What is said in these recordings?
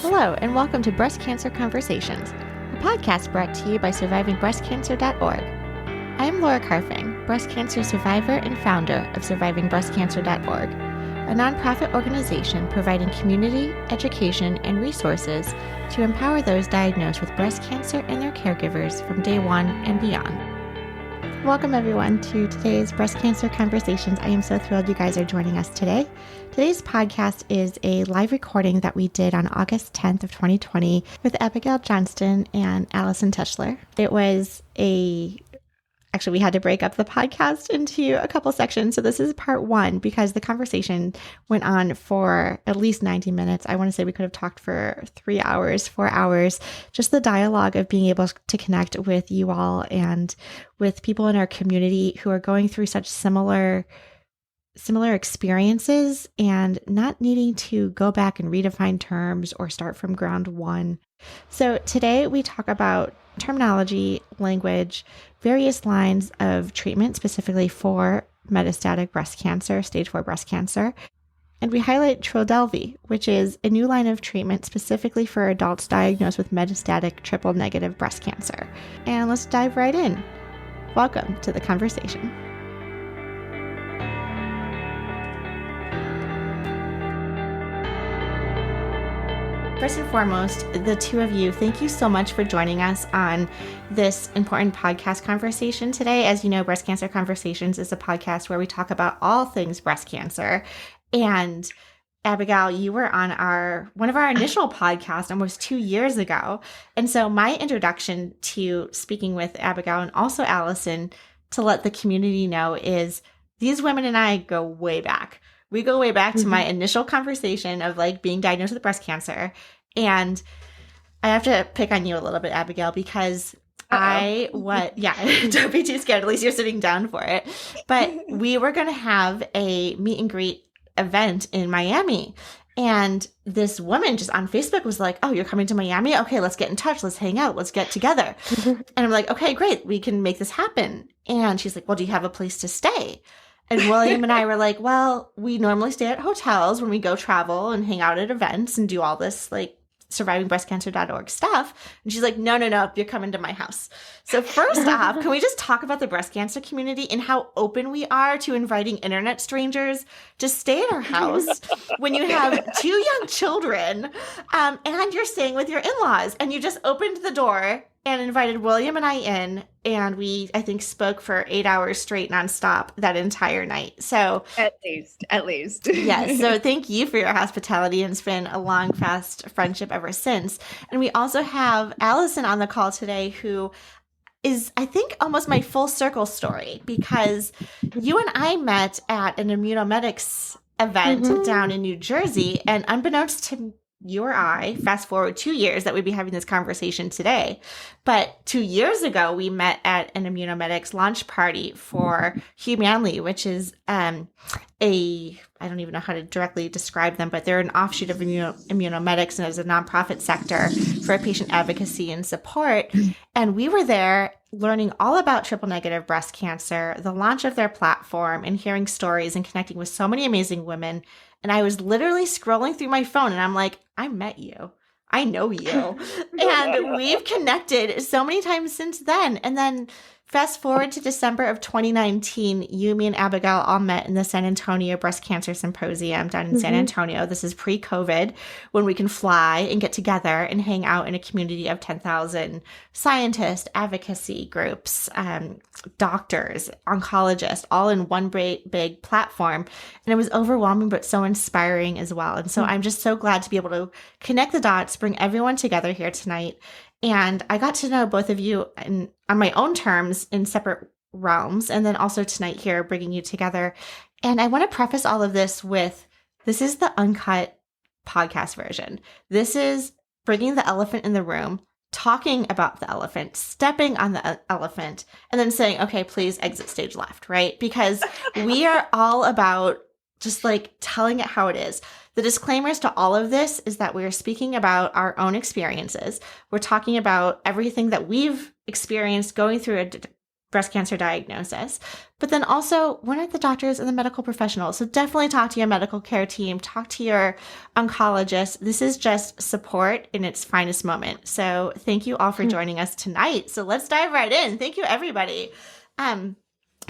Hello, and welcome to Breast Cancer Conversations, a podcast brought to you by SurvivingBreastCancer.org. I am Laura Carfing, breast cancer survivor and founder of SurvivingBreastCancer.org, a nonprofit organization providing community, education, and resources to empower those diagnosed with breast cancer and their caregivers from day one and beyond. Welcome, everyone, to today's Breast Cancer Conversations. I am so thrilled you guys are joining us today. Today's podcast is a live recording that we did on August 10th of 2020 with Abigail, Johnston, and Alyson Tischler. Actually, we had to break up the podcast into a couple sections. So this is part one because the conversation went on for at least 90 minutes. I want to say we could have talked for 3 hours, 4 hours. Just the dialogue of being able to connect with you all and with people in our community who are going through such similar experiences and not needing to go back and redefine terms or start from ground one. So today we talk about terminology, language, various lines of treatment specifically for metastatic breast cancer, stage 4 breast cancer. And we highlight Trodelvy, which is a new line of treatment specifically for adults diagnosed with metastatic triple-negative breast cancer. And let's dive right in. Welcome to the conversation. First and foremost, the two of you, thank you so much for joining us on this important podcast conversation today. As you know, Breast Cancer Conversations is a podcast where we talk about all things breast cancer. And Abigail, you were on one of our initial podcasts almost 2 years ago. And so my introduction to speaking with Abigail and also Alyson to let the community know is these women and I go way back. We go way back to my initial conversation of being diagnosed with breast cancer. And I have to pick on you a little bit, Abigail, because don't be too scared. At least you're sitting down for it. But we were going to have a meet and greet event in Miami. And this woman just on Facebook was like, oh, you're coming to Miami? Okay, let's get in touch. Let's hang out. Let's get together. And I'm like, okay, great. We can make this happen. And she's like, well, do you have a place to stay? And William and I were like, well, we normally stay at hotels when we go travel and hang out at events and do all this SurvivingBreastCancer.org stuff. And she's like, no, you're coming to my house. So first off, can we just talk about the breast cancer community and how open we are to inviting internet strangers to stay at our house when you have 2 young children and you're staying with your in-laws, and you just opened the door and invited William and I in, and we, I think, spoke for 8 hours straight nonstop that entire night. So At least. Yes. So thank you for your hospitality, and it's been a long, fast friendship ever since. And we also have Alyson on the call today, who is, I think, almost my full circle story, because you and I met at an Immunomedics event down in New Jersey, and unbeknownst to you or I, fast forward 2 years that we'd be having this conversation today. But 2 years ago, we met at an Immunomedics launch party for Humanly, which is I don't even know how to directly describe them, but they're an offshoot of Immunomedics, and as a nonprofit sector for patient advocacy and support. And we were there learning all about triple-negative breast cancer, the launch of their platform, and hearing stories and connecting with so many amazing women. And I was literally scrolling through my phone and I'm like, I met you. I know you. And we've connected so many times since then. And then fast forward to December of 2019, you, me, and Abigail all met in the San Antonio Breast Cancer Symposium down in San Antonio. This is pre-COVID, when we can fly and get together and hang out in a community of 10,000 scientists, advocacy groups, doctors, oncologists, all in one big platform. And it was overwhelming, but so inspiring as well. And so I'm just so glad to be able to connect the dots, bring everyone together here tonight. And I got to know both of you on my own terms in separate realms, and then also tonight here, bringing you together. And I want to preface all of this with, this is the uncut podcast version. This is bringing the elephant in the room, talking about the elephant, stepping on the elephant, and then saying, okay, please exit stage left, right? Because we are all about just telling it how it is. The disclaimers to all of this is that we are speaking about our own experiences. We're talking about everything that we've experienced going through breast cancer diagnosis. But then also, we're not the doctors and the medical professionals. So definitely talk to your medical care team, talk to your oncologist. This is just support in its finest moment. So thank you all for joining us tonight. So let's dive right in. Thank you, everybody.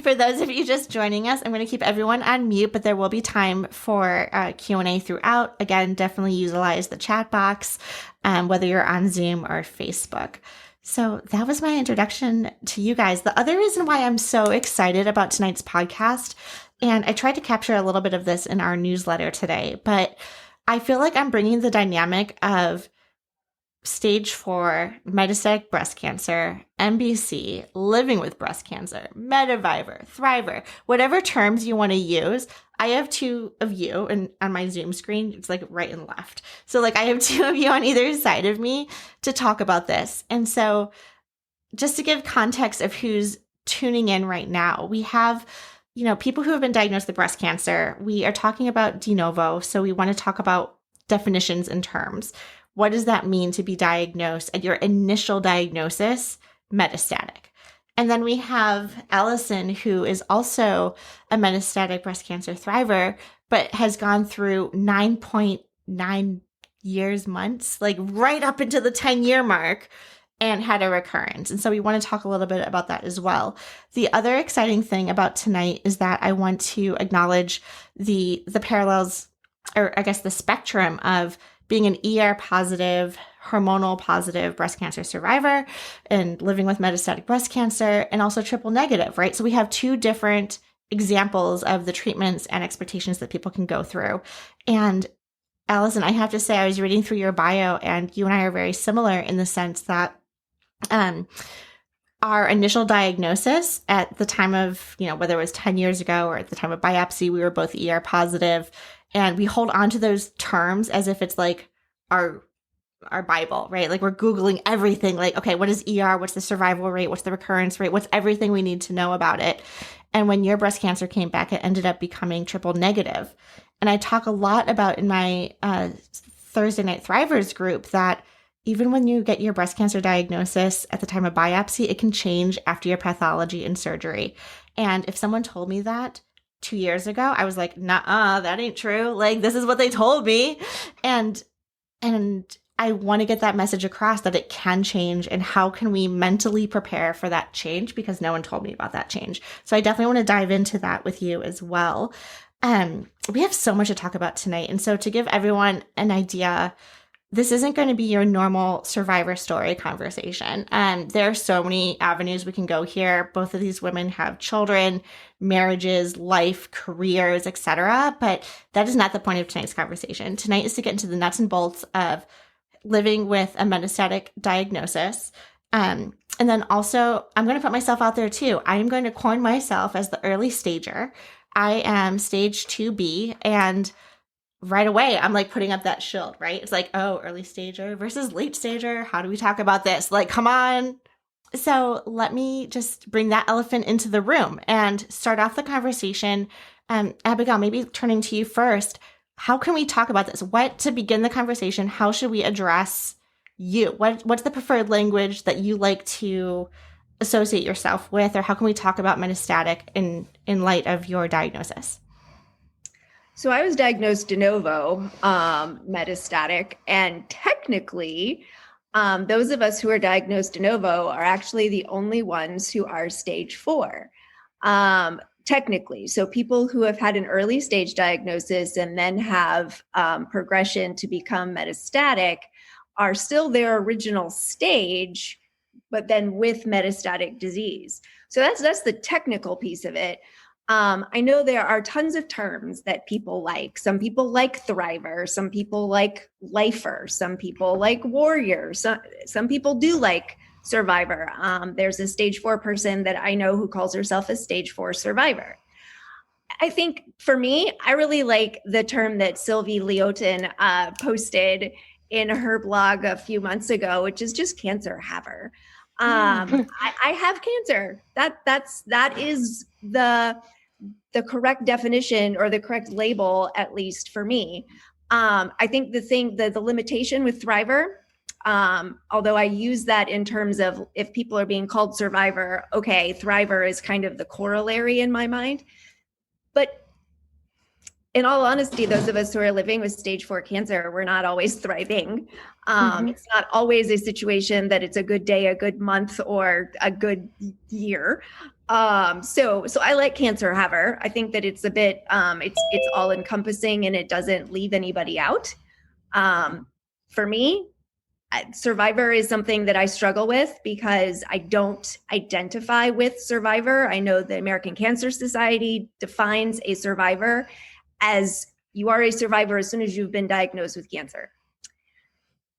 For those of you just joining us, I'm going to keep everyone on mute, but there will be time for Q&A throughout. Again, definitely utilize the chat box, whether you're on Zoom or Facebook. So that was my introduction to you guys. The other reason why I'm so excited about tonight's podcast, and I tried to capture a little bit of this in our newsletter today, but I feel like I'm bringing the dynamic of stage 4 metastatic breast cancer, MBC, living with breast cancer, Metaviver, Thriver, whatever terms you want to use. I have two of you, and on my Zoom screen, it's like right and left. So like I have two of you on either side of me to talk about this. And so just to give context of who's tuning in right now, we have, people who have been diagnosed with breast cancer. We are talking about de novo. So we want to talk about definitions and terms. What does that mean to be diagnosed at your initial diagnosis, metastatic? And then we have Alyson, who is also a metastatic breast cancer thriver, but has gone through 9.9 years, months, like right up into the 10-year mark, and had a recurrence. And so we want to talk a little bit about that as well. The other exciting thing about tonight is that I want to acknowledge the parallels, or I guess the spectrum of being an ER positive, hormonal positive breast cancer survivor and living with metastatic breast cancer, and also triple negative, right? So we have two different examples of the treatments and expectations that people can go through. And Alyson, I have to say, I was reading through your bio, and you and I are very similar in the sense that our initial diagnosis at the time of, whether it was 10 years ago or at the time of biopsy, we were both ER positive. And we hold on to those terms as if it's like our Bible, right? Like we're Googling everything. Like, okay, what is ER? What's the survival rate? What's the recurrence rate? What's everything we need to know about it? And when your breast cancer came back, it ended up becoming triple negative. And I talk a lot about in my Thursday Night Thrivers group that even when you get your breast cancer diagnosis at the time of biopsy, it can change after your pathology and surgery. And if someone told me that 2 years ago, I was like, nah, that ain't true. Like, this is what they told me. And I want to get that message across that it can change, and how can we mentally prepare for that change, because no one told me about that change. So I definitely want to dive into that with you as well. We have so much to talk about tonight. And so to give everyone an idea, this isn't going to be your normal survivor story conversation. There are so many avenues we can go here. Both of these women have children, marriages, life, careers, etc. But that is not the point of tonight's conversation. Tonight is to get into the nuts and bolts of living with a metastatic diagnosis. And then also, I'm going to put myself out there too. I am going to coin myself as the early stager. I am stage 2B, and right away, I'm like putting up that shield, right? It's like, oh, early stager versus late stager. How do we talk about this? Like, come on. So let me just bring that elephant into the room and start off the conversation. Abigail, maybe turning to you first. How can we talk about this? To begin the conversation, how should we address you? What's the preferred language that you like to associate yourself with? Or how can we talk about metastatic in light of your diagnosis? So I was diagnosed de novo metastatic, and technically, those of us who are diagnosed de novo are actually the only ones who are stage 4, technically. So people who have had an early stage diagnosis and then have progression to become metastatic are still their original stage, but then with metastatic disease. So that's the technical piece of it. I know there are tons of terms that people like. Some people like thriver, some people like lifer, some people like warrior, some people do like survivor. There's a stage 4 person that I know who calls herself a stage 4 survivor. I think for me, I really like the term that Sylvie Leotin posted in her blog a few months ago, which is just cancer haver. I have cancer. That is the correct definition, or the correct label, at least for me. I think the limitation with thriver Although I use that in terms of if people are being called survivor, okay, thriver is kind of the corollary in my mind. But in all honesty, those of us who are living with stage 4 cancer, we're not always thriving. It's not always a situation that it's a good day, a good month, or a good year. So I like cancer, however. I think that it's a bit, it's all encompassing and it doesn't leave anybody out. For me, survivor is something that I struggle with because I don't identify with survivor. I know the American Cancer Society defines a survivor as you are a survivor as soon as you've been diagnosed with cancer.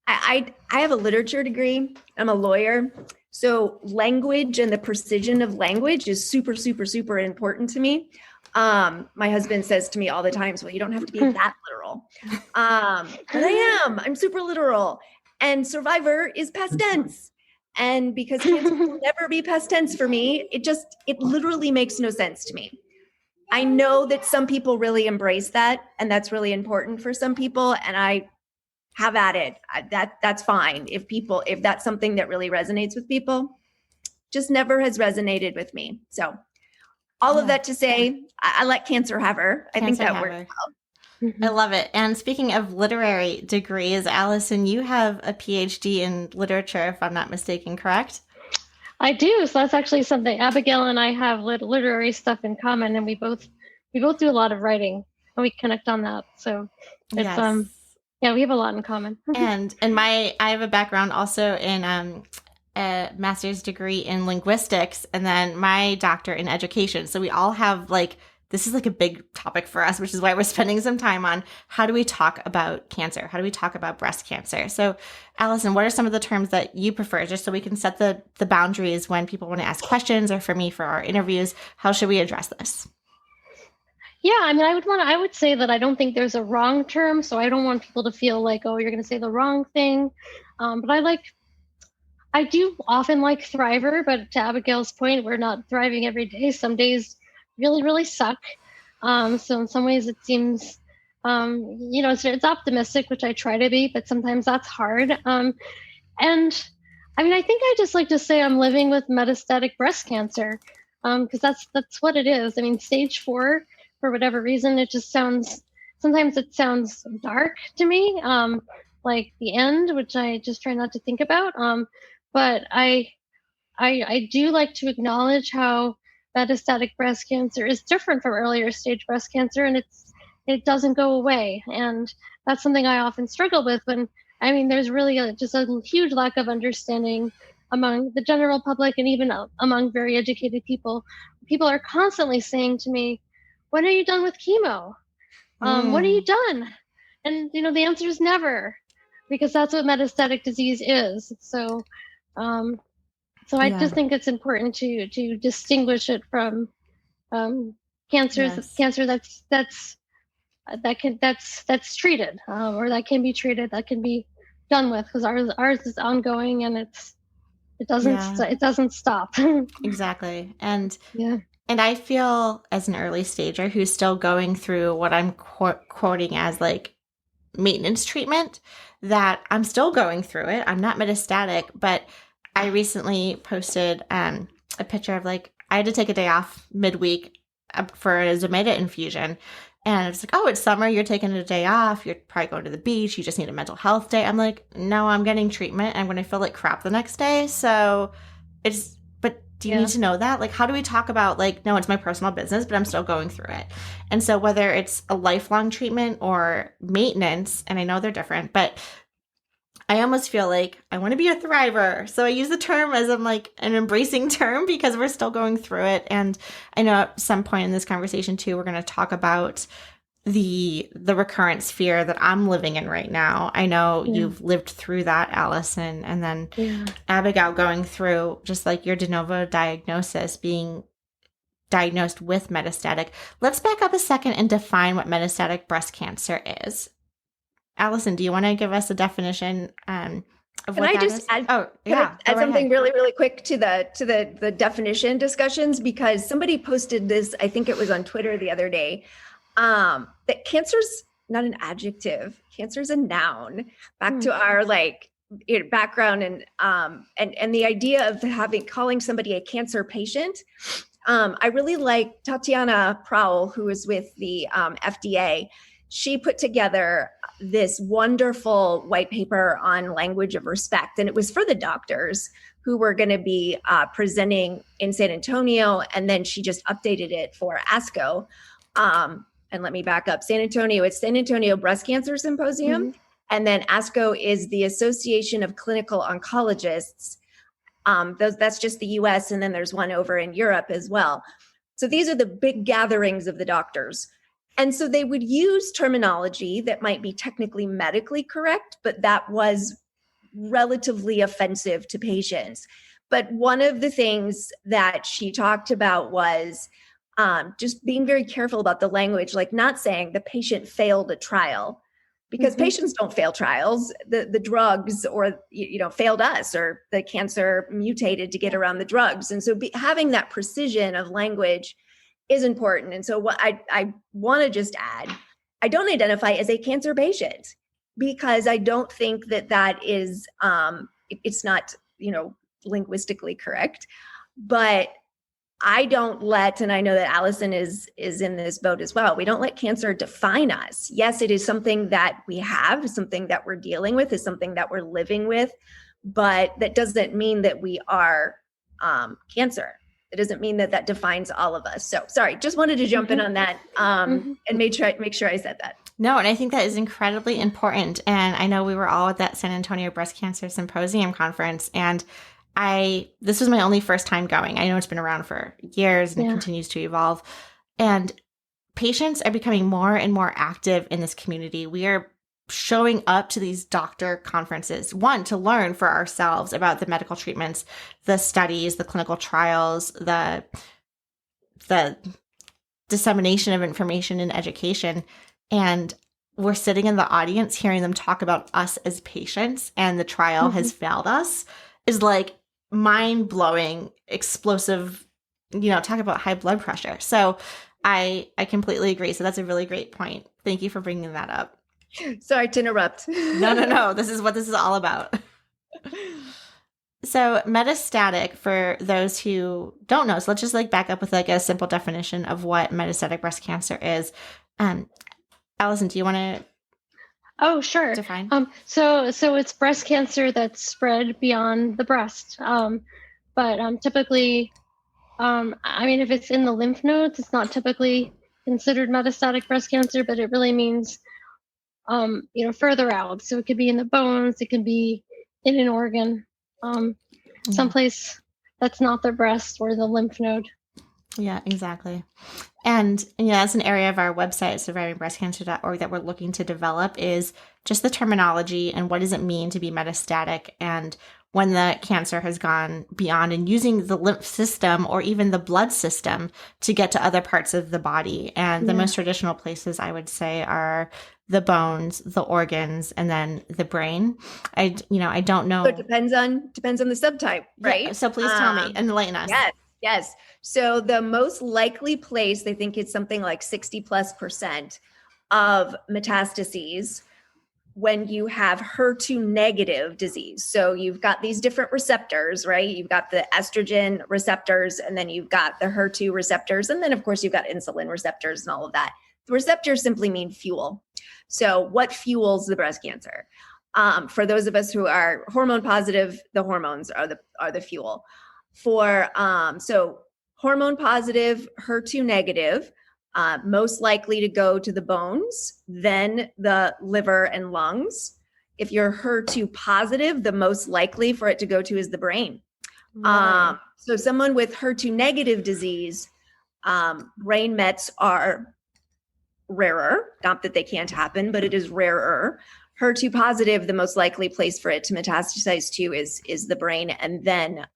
I have a literature degree. I'm a lawyer. So language and the precision of language is super, super, super important to me. My husband says to me all the time, well, you don't have to be that literal. But I'm super literal. And survivor is past tense. And because cancer will never be past tense for me, it literally makes no sense to me. I know that some people really embrace that, and that's really important for some people. And I have at it. That's fine. If that's something that really resonates with people, just never has resonated with me. So all of that to say, I let cancer have her. I think that works well. I love it. And speaking of literary degrees, Alyson, you have a PhD in literature, if I'm not mistaken, correct? I do. So that's actually something Abigail and I have literary stuff in common, and we both do a lot of writing, and we connect on that. So it's we have a lot in common. and I have a background also in a master's degree in linguistics, and then my doctorate in education. So we all have this is a big topic for us, which is why we're spending some time on how do we talk about cancer? How do we talk about breast cancer? So Alyson, what are some of the terms that you prefer, just so we can set the boundaries when people want to ask questions, or for me, for our interviews, how should we address this? Yeah, I mean, I would say that I don't think there's a wrong term, so I don't want people to feel like, oh, you're going to say the wrong thing. But I do often like thriver, but to Abigail's point, we're not thriving every day. Some days really, really suck. So in some ways it seems, it's optimistic, which I try to be, but sometimes that's hard. And I mean, I think I just like to say I'm living with metastatic breast cancer, because that's what it is. I mean, stage 4, for whatever reason, sometimes it sounds dark to me, like the end, which I just try not to think about. But I do like to acknowledge how metastatic breast cancer is different from earlier stage breast cancer, and it doesn't go away. And that's something I often struggle with there's really just a huge lack of understanding among the general public, and even among very educated people. People are constantly saying to me, when are you done with chemo? When are you done? And, the answer is never, because that's what metastatic disease is. So I just think it's important to distinguish it from cancer that's treated, or that can be treated, that can be done with, because ours is ongoing, and it doesn't stop. Exactly. And I feel, as an early stager who's still going through what I'm quoting as maintenance treatment, that I'm still going through it. I'm not metastatic, but I recently posted a picture of I had to take a day off midweek for a Zometa infusion. And it's oh, it's summer, you're taking a day off, you're probably going to the beach, you just need a mental health day. I'm like, no, I'm getting treatment. I'm going to feel like crap the next day. So but do you need to know that? How do we talk about no, it's my personal business, but I'm still going through it. And so whether it's a lifelong treatment or maintenance, and I know they're different, but I almost feel like I want to be a thriver. So I use the term as an embracing term, because we're still going through it. And I know at some point in this conversation too, we're going to talk about the recurrence fear that I'm living in right now. I know you've lived through that, Alyson, and then Abigail going through just your de novo diagnosis, being diagnosed with metastatic. Let's back up a second and define what metastatic breast cancer is. Alyson, do you want to give us a definition of what that is? Add something really, really quick to the definition discussions, because somebody posted this, I think it was on Twitter the other day, that cancer's not an adjective. Cancer's a noun. Back to our background and the idea of calling somebody a cancer patient. I really like Tatiana Prowl, who is with the FDA. She put together this wonderful white paper on language of respect, and it was for the doctors who were going to be presenting in San Antonio, and then she just updated it for ASCO. And let me back up. San Antonio, it's San Antonio Breast Cancer Symposium. Mm-hmm. And then ASCO is the Association of Clinical Oncologists. That's just the US, and then there's one over in Europe as well. So these are the big gatherings of the doctors. And so they would use terminology that might be technically medically correct, but that was relatively offensive to patients. But one of the things that she talked about was just being very careful about the language, like not saying the patient failed a trial, because mm-hmm. patients don't fail trials. The drugs or, failed us, or the cancer mutated to get around the drugs. And so having that precision of language is important. And so what I want to just add, I don't identify as a cancer patient, because I don't think that is, it's not, linguistically correct, but I don't let, and I know that Alyson is in this boat as well, we don't let cancer define us. Yes, it is something that we have, something that we're dealing with, is something that we're living with, but that doesn't mean that we are cancer. It doesn't mean that defines all of us. So sorry, just wanted to jump in on that and make sure I said that. No, and I think that is incredibly important. And I know we were all at that San Antonio Breast Cancer Symposium conference, and this was my only first time going. I know it's been around for years and it continues to evolve. And patients are becoming more and more active in this community. We are showing up to these doctor conferences, one, to learn for ourselves about the medical treatments, the studies, the clinical trials, the dissemination of information and education. And we're sitting in the audience hearing them talk about us as patients, and the trial has failed us, is like mind-blowing, explosive, talk about high blood pressure. So I completely agree. So that's a really great point. Thank you for bringing that up. Sorry to interrupt. No. This is what this is all about. So metastatic, for those who don't know, so let's just back up with a simple definition of what metastatic breast cancer is. Alyson, do you want to? Oh, sure. Define. So it's breast cancer that's spread beyond the breast. But typically, if it's in the lymph nodes, it's not typically considered metastatic breast cancer, but it really means, further out. So it could be in the bones, it could be in an organ, someplace that's not the breast or the lymph node. Yeah, exactly. And that's an area of our website, survivingbreastcancer.org, that we're looking to develop, is just the terminology and what does it mean to be metastatic, and when the cancer has gone beyond, and using the lymph system or even the blood system to get to other parts of the body. And the most traditional places, I would say, are the bones, the organs, and then the brain. I don't know. So it depends on the subtype, right? Yeah, so please tell me, enlighten us. Yes. So the most likely place, they think it's something like 60+% of metastases when you have HER2 negative disease. So you've got these different receptors, right? You've got the estrogen receptors, and then you've got the HER2 receptors. And then of course you've got insulin receptors and all of that. The receptors simply mean fuel. So what fuels the breast cancer? For those of us who are hormone positive, the hormones are the fuel. For so hormone positive, HER2 negative, most likely to go to the bones, then the liver and lungs. If you're HER2 positive, the most likely for it to go to is the brain. Right. So someone with HER2 negative disease, brain mets are rarer. Not that they can't happen, but it is rarer. HER2 positive, the most likely place for it to metastasize to is the brain, and then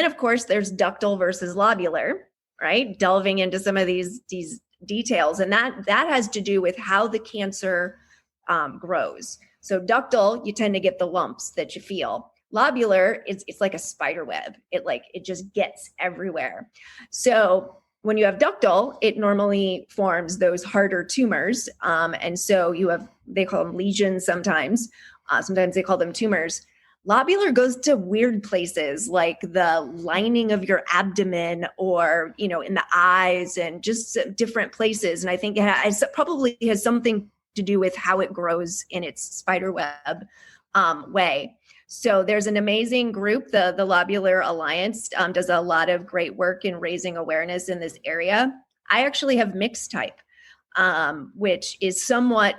of course there's ductal versus lobular, right? Delving into some of these details, and that has to do with how the cancer grows. So ductal, you tend to get the lumps that you feel. Lobular, it's like a spider web. It just gets everywhere. So when you have ductal, it normally forms those harder tumors. And so they call them lesions sometimes, Sometimes they call them tumors. Lobular goes to weird places like the lining of your abdomen or, in the eyes and just different places. And I think it probably has something to do with how it grows in its spider web way. So there's an amazing group, the Lobular Alliance does a lot of great work in raising awareness in this area. I actually have mixed type, which is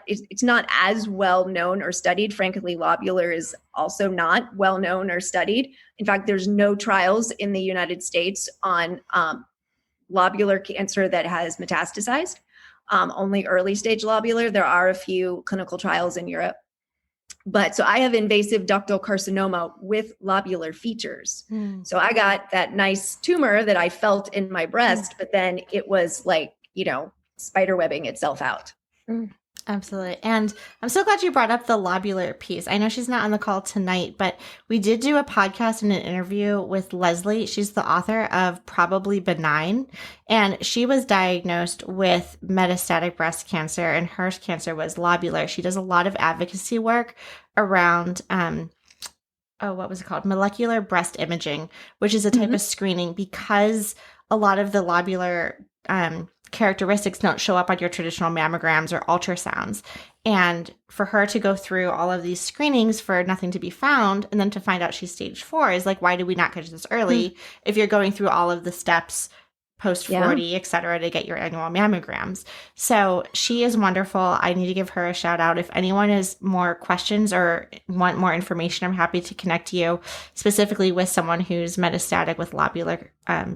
it's not as well known or studied. Frankly, lobular is also not well known or studied. In fact, there's no trials in the United States on lobular cancer that has metastasized, only early stage lobular. There are a few clinical trials in Europe. But so I have invasive ductal carcinoma with lobular features. So I got that nice tumor that I felt in my breast, but then it was like, spider webbing itself out. Absolutely. And I'm so glad you brought up the lobular piece. I know she's not on the call tonight, but we did do a podcast and an interview with Leslie. She's the author of Probably Benign, and she was diagnosed with metastatic breast cancer, and her cancer was lobular. She does a lot of advocacy work around, what was it called? Molecular breast imaging, which is a type of screening because a lot of the lobular characteristics don't show up on your traditional mammograms or ultrasounds. And for her to go through all of these screenings for nothing to be found, and then to find out she's stage 4 is like, why did we not catch this early if you're going through all of the steps post 40, et cetera, to get your annual mammograms? So she is wonderful. I need to give her a shout out. If anyone has more questions or want more information, I'm happy to connect you specifically with someone who's metastatic with lobular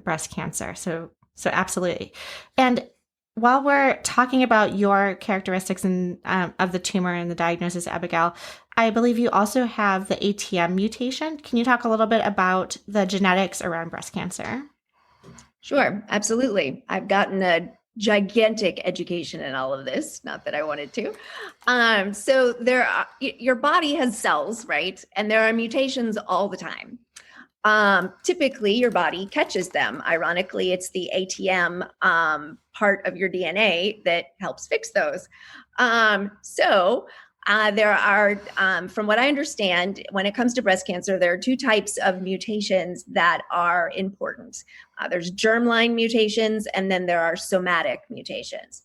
breast cancer. So absolutely. And while we're talking about your characteristics of the tumor and the diagnosis, Abigail, I believe you also have the ATM mutation. Can you talk a little bit about the genetics around breast cancer? Sure, absolutely. I've gotten a gigantic education in all of this, not that I wanted to. So your body has cells, right? And there are mutations all the time. Typically your body catches them. Ironically, it's the ATM part of your DNA that helps fix those. There are, from what I understand, when it comes to breast cancer, there are 2 types of mutations that are important. There's germline mutations, and then there are somatic mutations.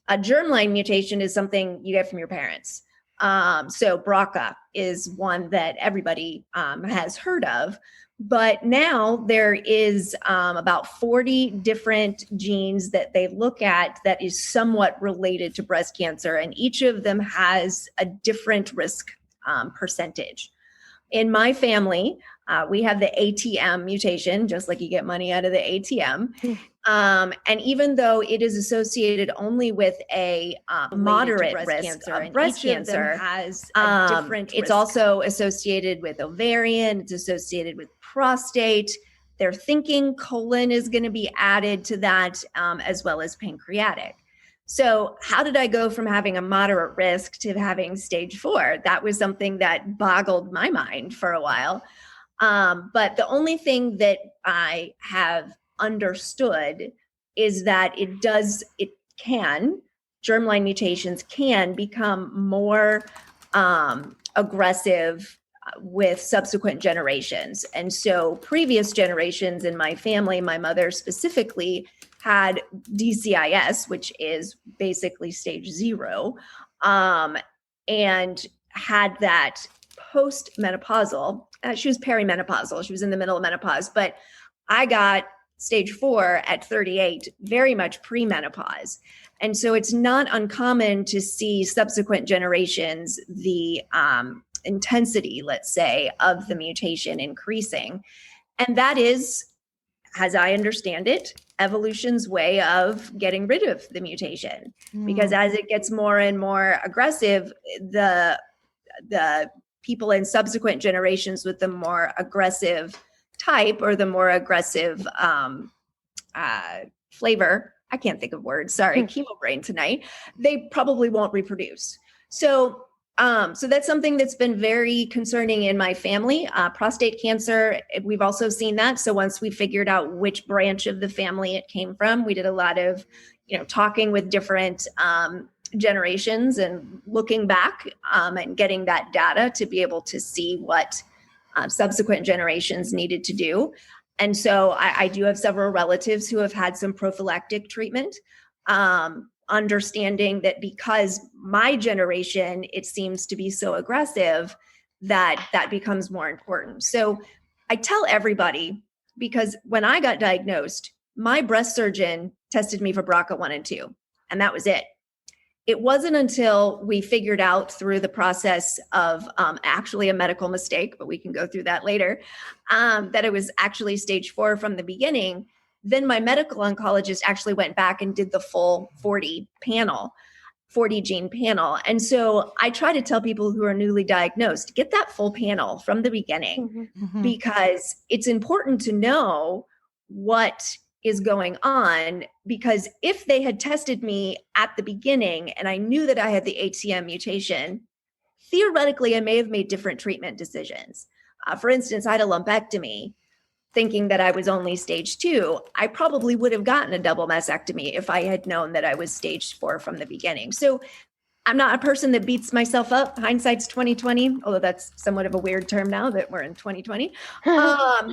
A germline mutation is something you get from your parents. So BRCA is one that everybody has heard of. But now there is about 40 different genes that they look at that is somewhat related to breast cancer, and each of them has a different risk percentage. In my family, we have the ATM mutation, just like you get money out of the ATM. And even though it is associated only with a moderate risk of breast cancer, has a different it's also associated with ovarian, it's associated with prostate. They're thinking colon is going to be added to that, as well as pancreatic. So how did I go from having a moderate risk to having stage 4? That was something that boggled my mind for a while. But the only thing that I have understood is that germline mutations can become more aggressive with subsequent generations. And so previous generations in my family, my mother specifically, had DCIS, which is basically stage 0, and had that post-menopausal. She was perimenopausal. She was in the middle of menopause, but I got stage 4 at 38, very much premenopause. And so it's not uncommon to see subsequent generations, the intensity, let's say, of the mutation increasing. And that is, as I understand it, evolution's way of getting rid of the mutation. Because as it gets more and more aggressive, the people in subsequent generations with the more aggressive type or the more aggressive flavor, I can't think of words, sorry, chemo brain tonight, they probably won't reproduce. So that's something that's been very concerning in my family. Prostate cancer, we've also seen that. So once we figured out which branch of the family it came from, we did a lot of, talking with different generations and looking back and getting that data to be able to see what subsequent generations needed to do. And so I do have several relatives who have had some prophylactic treatment, understanding that because my generation, it seems to be so aggressive that becomes more important. So I tell everybody, because when I got diagnosed, my breast surgeon tested me for BRCA1 and 2, and that was it. It wasn't until we figured out through the process of actually a medical mistake, but we can go through that later, that it was actually stage 4 from the beginning. Then my medical oncologist actually went back and did the full 40 gene panel. And so I try to tell people who are newly diagnosed, get that full panel from the beginning, because it's important to know what is going on, because if they had tested me at the beginning and I knew that I had the ATM mutation, theoretically, I may have made different treatment decisions. For instance, I had a lumpectomy thinking that I was only stage 2. I probably would have gotten a double mastectomy if I had known that I was stage 4 from the beginning. So I'm not a person that beats myself up. Hindsight's 2020, although that's somewhat of a weird term now that we're in 2020. But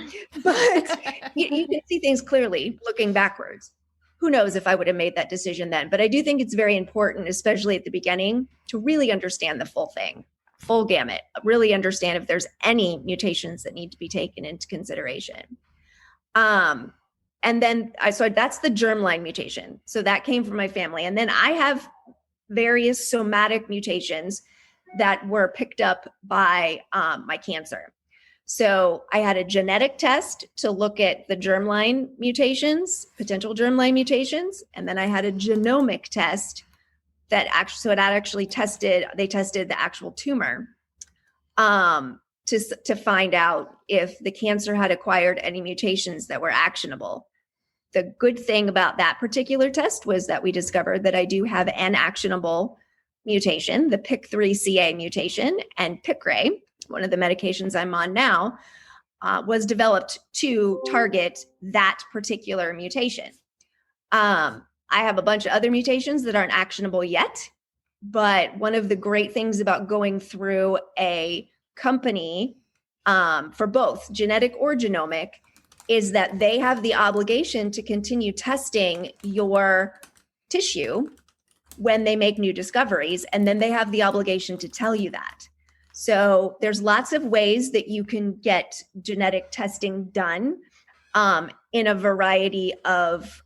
you can see things clearly looking backwards. Who knows if I would have made that decision then? But I do think it's very important, especially at the beginning, to really understand the full thing, full gamut, really understand if there's any mutations that need to be taken into consideration. And then, so that's the germline mutation. So that came from my family. And then I have various somatic mutations that were picked up by my cancer. So I had a genetic test to look at the germline mutations, potential germline mutations. And then I had a genomic test that actually tested the actual tumor to find out if the cancer had acquired any mutations that were actionable. The good thing about that particular test was that we discovered that I do have an actionable mutation, the PIK3CA mutation, and Piqray, one of the medications I'm on now, was developed to target that particular mutation. I have a bunch of other mutations that aren't actionable yet, but one of the great things about going through a company for both genetic or genomic is that they have the obligation to continue testing your tissue when they make new discoveries, and then they have the obligation to tell you that. So there's lots of ways that you can get genetic testing done in a variety of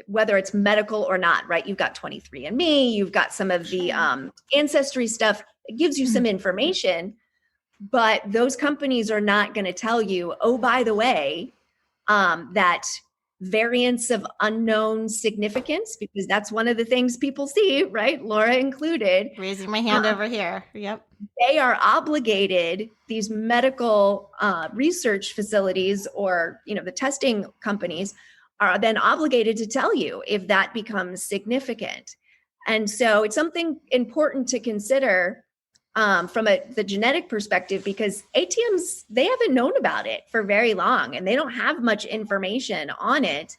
whether it's medical or not, right? You've got 23andMe, you've got some of the ancestry stuff. It gives you some information. But those companies are not going to tell you, oh, by the way, that variants of unknown significance, because that's one of the things people see, right? Laura included. Raising my hand over here. Yep. They are obligated, these medical research facilities or, the testing companies are then obligated to tell you if that becomes significant. And so it's something important to consider from the genetic perspective, because ATMs, they haven't known about it for very long and they don't have much information on it.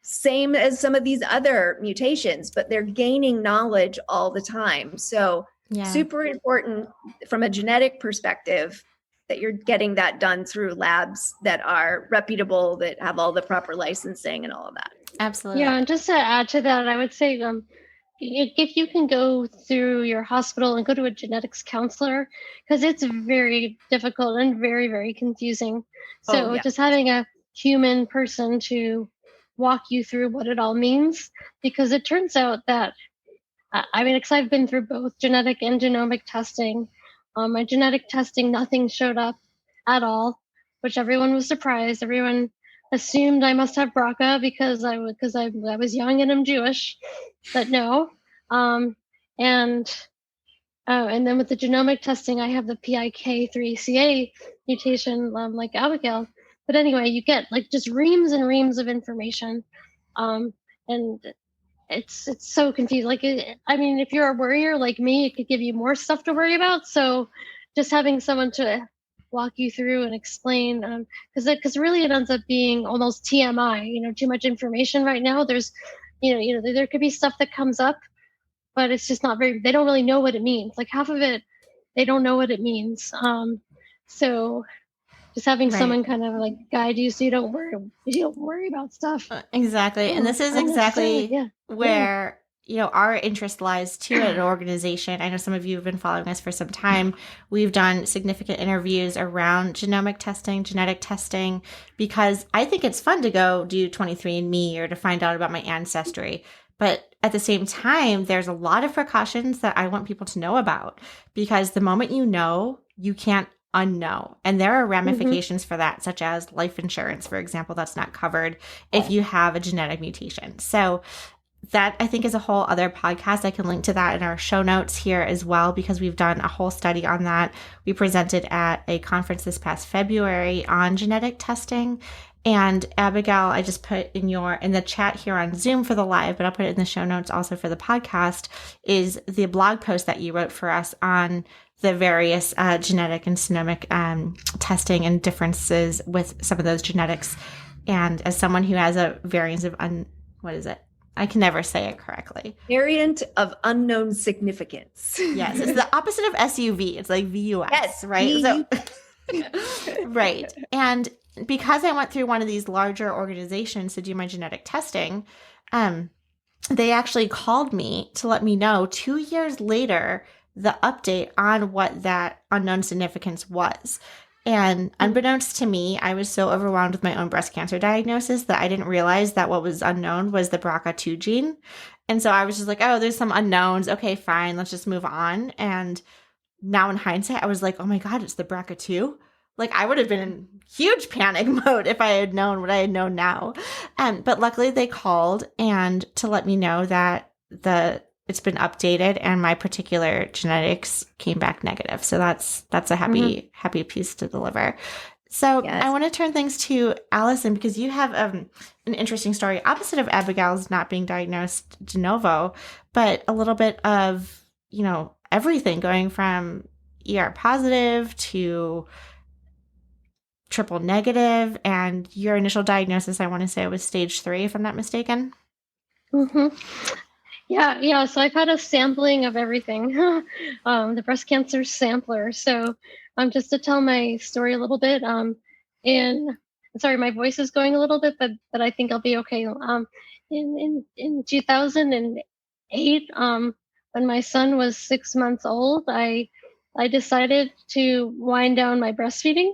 Same as some of these other mutations, but they're gaining knowledge all the time. So super important from a genetic perspective that you're getting that done through labs that are reputable, that have all the proper licensing and all of that. Absolutely. Yeah, and just to add to that, I would say if you can go through your hospital and go to a genetics counselor, because it's very difficult and very, very confusing. So just having a human person to walk you through what it all means, because it turns out that, because I've been through both genetic and genomic testing. My genetic testing, nothing showed up at all, which everyone was surprised. Everyone assumed I must have BRCA because I was young and I'm Jewish, but no. And then with the genomic testing, I have the PIK3CA mutation, like Abigail. But anyway, you get just reams and reams of information, and it's so confusing. If you're a worrier like me, it could give you more stuff to worry about. So just having someone to walk you through and explain, because really it ends up being almost TMI, too much information right now. There's, there could be stuff that comes up but it's just not very, they don't really know what it means. Like half of it, they don't know what it means. So just having someone kind of like guide you so you don't worry about stuff. Exactly. And this is exactly where, our interest lies too at an organization. I know some of you have been following us for some time. We've done significant interviews around genomic testing, genetic testing, because I think it's fun to go do 23andMe or to find out about my ancestry. But at the same time, there's a lot of precautions that I want people to know about, because the moment you know, you can't unknow. And there are ramifications for that, such as life insurance, for example, that's not covered if you have a genetic mutation. So that, I think, is a whole other podcast. I can link to that in our show notes here as well, because we've done a whole study on that. We presented at a conference this past February on genetic testing. And Abigail, I just put in the chat here on Zoom for the live, but I'll put it in the show notes also for the podcast, is the blog post that you wrote for us on the various genetic and genomic testing and differences with some of those genetics. And as someone who has a variant of what is it? I can never say it correctly. Variant of unknown significance. Yes, it's the opposite of SUV. It's like VUS, yes, right? So, right. And because I went through one of these larger organizations to do my genetic testing, they actually called me to let me know 2 years later the update on what that unknown significance was. And unbeknownst to me, I was so overwhelmed with my own breast cancer diagnosis that I didn't realize that what was unknown was the BRCA2 gene. And so I was just like, oh, there's some unknowns. Okay, fine. Let's just move on. And now in hindsight, I was like, oh my God, it's the BRCA2. Like, I would have been in huge panic mode if I had known what I had known now. But luckily they called and to let me know that it's been updated and my particular genetics came back negative. So that's a happy piece to deliver. So yes. I want to turn things to Alyson, because you have an interesting story, opposite of Abigail's not being diagnosed de novo, but a little bit of, everything going from ER positive to triple negative, and your initial diagnosis, I want to say, was stage 3, if I'm not mistaken. Yeah. So I've had a sampling of everything, the breast cancer sampler. So just to tell my story a little bit, sorry, my voice is going a little bit, but I think I'll be okay. In 2008, when my son was 6 months old, I decided to wind down my breastfeeding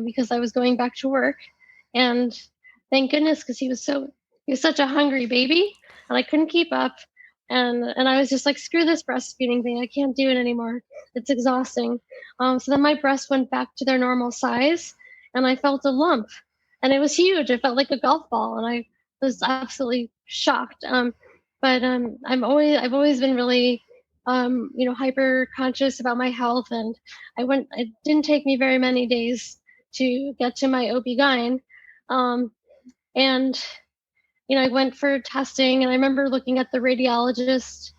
because I was going back to work, and thank goodness, because he was such a hungry baby, and I couldn't keep up. And I was just like, screw this breastfeeding thing. I can't do it anymore. It's exhausting. So then my breasts went back to their normal size, and I felt a lump, and it was huge. It felt like a golf ball, and I was absolutely shocked. But I've always been really, hyper conscious about my health, and it didn't take me very many days to get to my OB-GYN, and I went for testing, and I remember looking at the radiologist,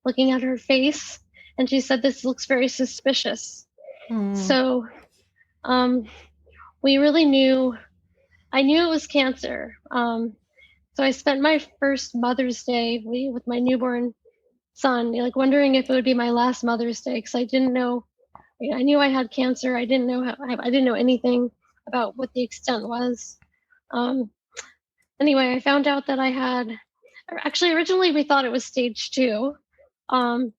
looking at her face, and she said, "This looks very suspicious." So we really I knew it was cancer. So I spent my first Mother's Day with my newborn son, wondering if it would be my last Mother's Day, because I didn't know. I knew I had cancer. I didn't know anything about what the extent was. Anyway, I found out that I had, actually, originally we thought it was stage 2. And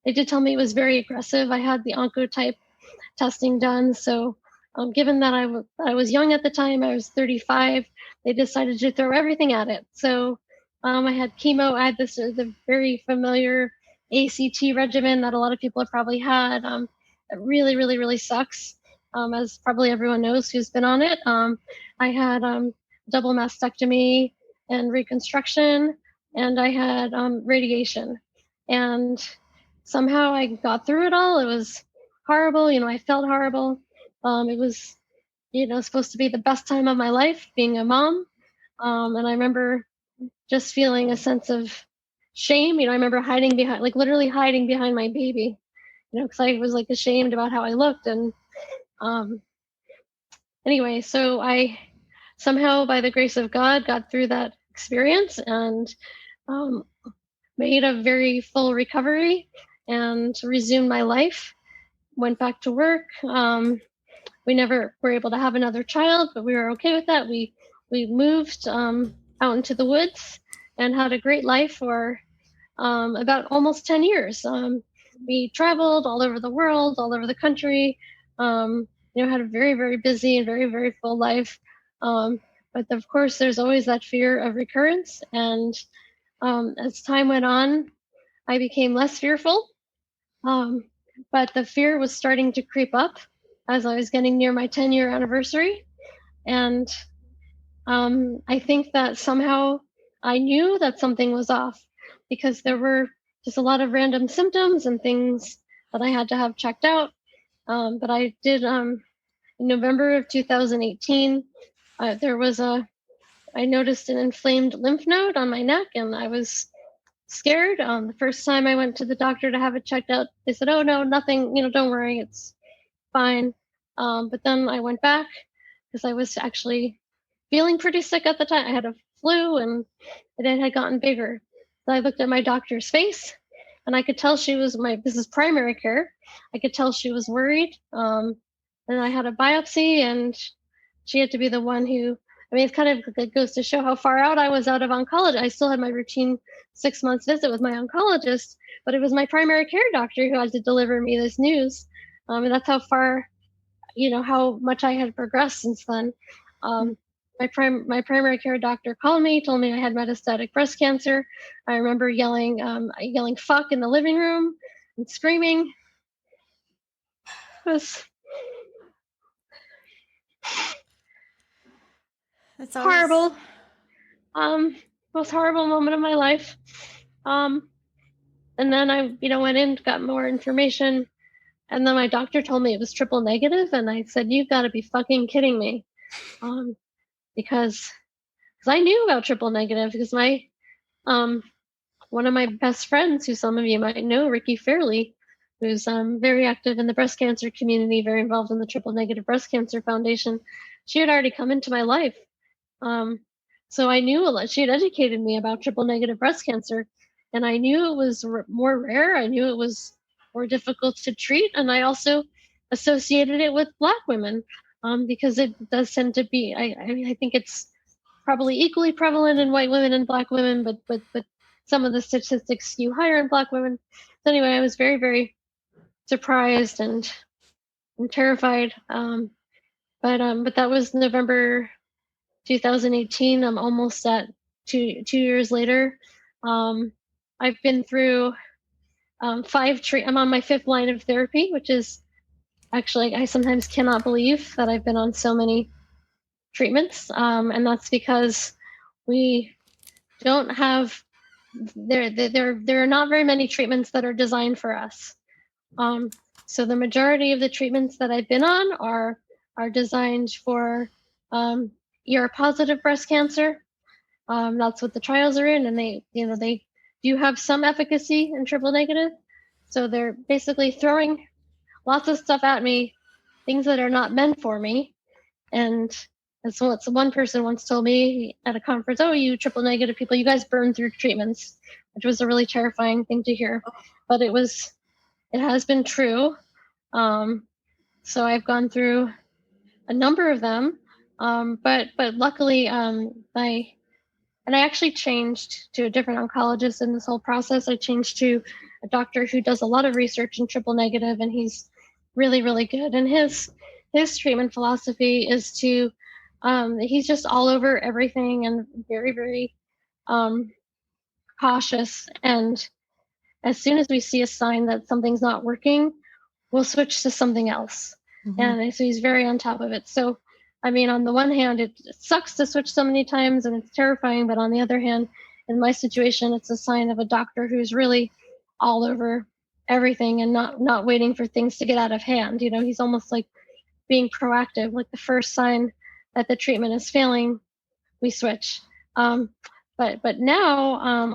they did tell me it was very aggressive. I had the oncotype testing done. So given that I was young at the time, I was 35, they decided to throw everything at it. So I had chemo. I had the very familiar ACT regimen that a lot of people have probably had. It really, really, really sucks, as probably everyone knows who's been on it. I had double mastectomy and reconstruction, and I had radiation, and somehow I got through it all. It was horrible. I felt horrible. It was, supposed to be the best time of my life being a mom. And I remember just feeling a sense of shame. I remember literally hiding behind my baby, because I was ashamed about how I looked. And anyway, so I somehow, by the grace of God, got through that experience, and made a very full recovery and resumed my life. Went back to work. We never were able to have another child, but we were okay with that. We moved out into the woods and had a great life for about almost 10 years. We traveled all over the world, all over the country. Had a very, very busy and very, very full life. But of course, there's always that fear of recurrence. And as time went on, I became less fearful. But the fear was starting to creep up as I was getting near my 10-year anniversary. And I think that somehow I knew that something was off because there were just a lot of random symptoms and things that I had to have checked out. But I did, in November of 2018, I noticed an inflamed lymph node on my neck, and I was scared. The first time I went to the doctor to have it checked out, they said, "Oh no, nothing, don't worry, it's fine." But then I went back because I was actually feeling pretty sick at the time. I had a flu and it had gotten bigger. So I looked at my doctor's face and I could tell this is primary care. I could tell she was worried. And I had a biopsy and she had to be the one who, it goes to show how far out I was out of oncology. I still had my routine 6 months visit with my oncologist, but it was my primary care doctor who had to deliver me this news. And that's how far, how much I had progressed since then. My primary care doctor called me, told me I had metastatic breast cancer. I remember yelling "fuck" in the living room and screaming. It was horrible. Most horrible moment of my life. And then I, went in, got more information, and then my doctor told me it was triple negative, and I said, "You've got to be fucking kidding me," because I knew about triple negative because my one of my best friends, who some of you might know, Ricky Fairley, who's very active in the breast cancer community, very involved in the Triple Negative Breast Cancer Foundation. She had already come into my life. So I knew a lot. She had educated me about triple negative breast cancer, and I knew it was more rare. I knew it was more difficult to treat, and I also associated it with Black women because it does tend to be. I think it's probably equally prevalent in white women and Black women, but some of the statistics skew higher in Black women. So anyway, I was very, very surprised and terrified. But that was November 2018. I'm almost at two years later. I've been through 5 I'm on my 5th line of therapy, which is actually, I sometimes cannot believe that I've been on so many treatments. And that's because we don't have, there are not very many treatments that are designed for us. So the majority of the treatments that I've been on are designed for ER-positive breast cancer. That's what the trials are in, and they do have some efficacy in triple negative. So they're basically throwing lots of stuff at me, things that are not meant for me. And as one person once told me at a conference, "Oh, you triple negative people, you guys burn through treatments," which was a really terrifying thing to hear. But it has been true. So I've gone through a number of them. But luckily, I actually changed to a different oncologist in this whole process. I changed to a doctor who does a lot of research in triple negative, and he's really, really good. And his treatment philosophy is to, he's just all over everything and very, very cautious. And as soon as we see a sign that something's not working, we'll switch to something else. Mm-hmm. And so he's very on top of it. So, on the one hand, it sucks to switch so many times and it's terrifying. But on the other hand, in my situation, it's a sign of a doctor who's really all over everything and not waiting for things to get out of hand. He's almost like being proactive. Like the first sign that the treatment is failing, we switch. But now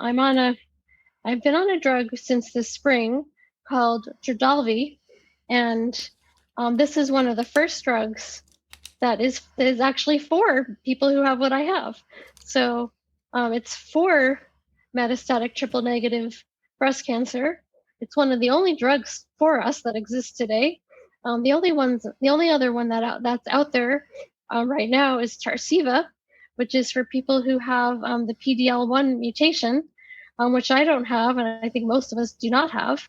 I've been on a drug since this spring called Trodelvy, and this is one of the first drugs that is actually for people who have what I have. So it's for metastatic triple negative breast cancer. It's one of the only drugs for us that exists today. The only other one that's out there right now is Tarceva, which is for people who have the PDL1 mutation, which I don't have, and I think most of us do not have.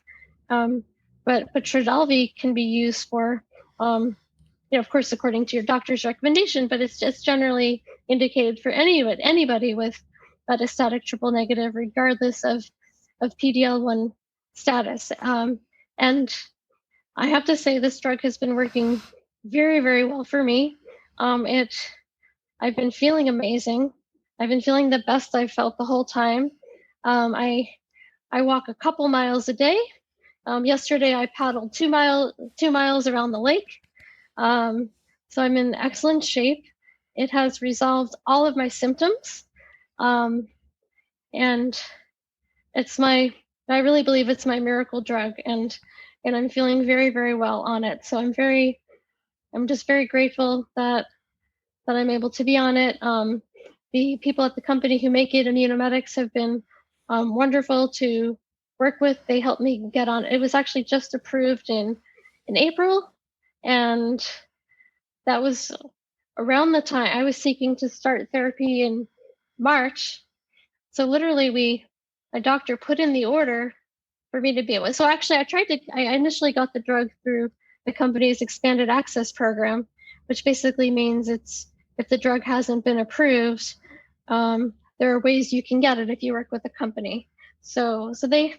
But Trodelvy can be used for, of course, according to your doctor's recommendation, but it's just generally indicated for anybody with metastatic triple negative, regardless of PDL1 status. And I have to say this drug has been working very, very well for me. I've been feeling amazing. I've been feeling the best I've felt the whole time. I walk a couple miles a day. Yesterday I paddled 2 miles around the lake. So I'm in excellent shape. It has resolved all of my symptoms. And I really believe it's my miracle drug, and I'm feeling very, very well on it. So I'm just very grateful that I'm able to be on it. The people at the company who make it, Immunomedics, have been wonderful to work with. They helped me get on. It was actually just approved in April, and that was around the time I was seeking to start therapy in March. So literally my doctor put in the order for me to be able. So actually I initially got the drug through the company's expanded access program, which basically means if the drug hasn't been approved, there are ways you can get it if you work with a company. So they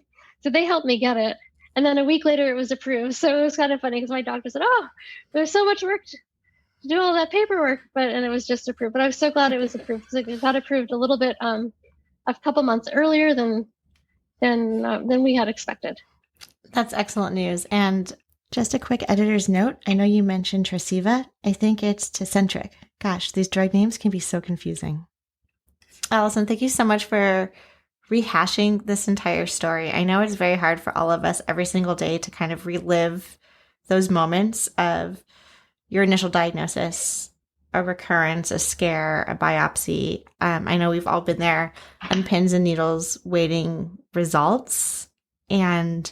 helped me get it. And then a week later it was approved. So it was kind of funny because my doctor said, "Oh, there's so much work to do all that paperwork," and it was just approved. But I was so glad it was approved because it got approved a little bit a couple months earlier than we had expected. That's excellent news. And just a quick editor's note. I know you mentioned Tarceva. I think it's Tecentriq. Gosh, these drug names can be so confusing. Alyson, thank you so much for rehashing this entire story. I know it's very hard for all of us every single day to kind of relive those moments of your initial diagnosis, a recurrence, a scare, a biopsy. I know we've all been there on pins and needles waiting results. And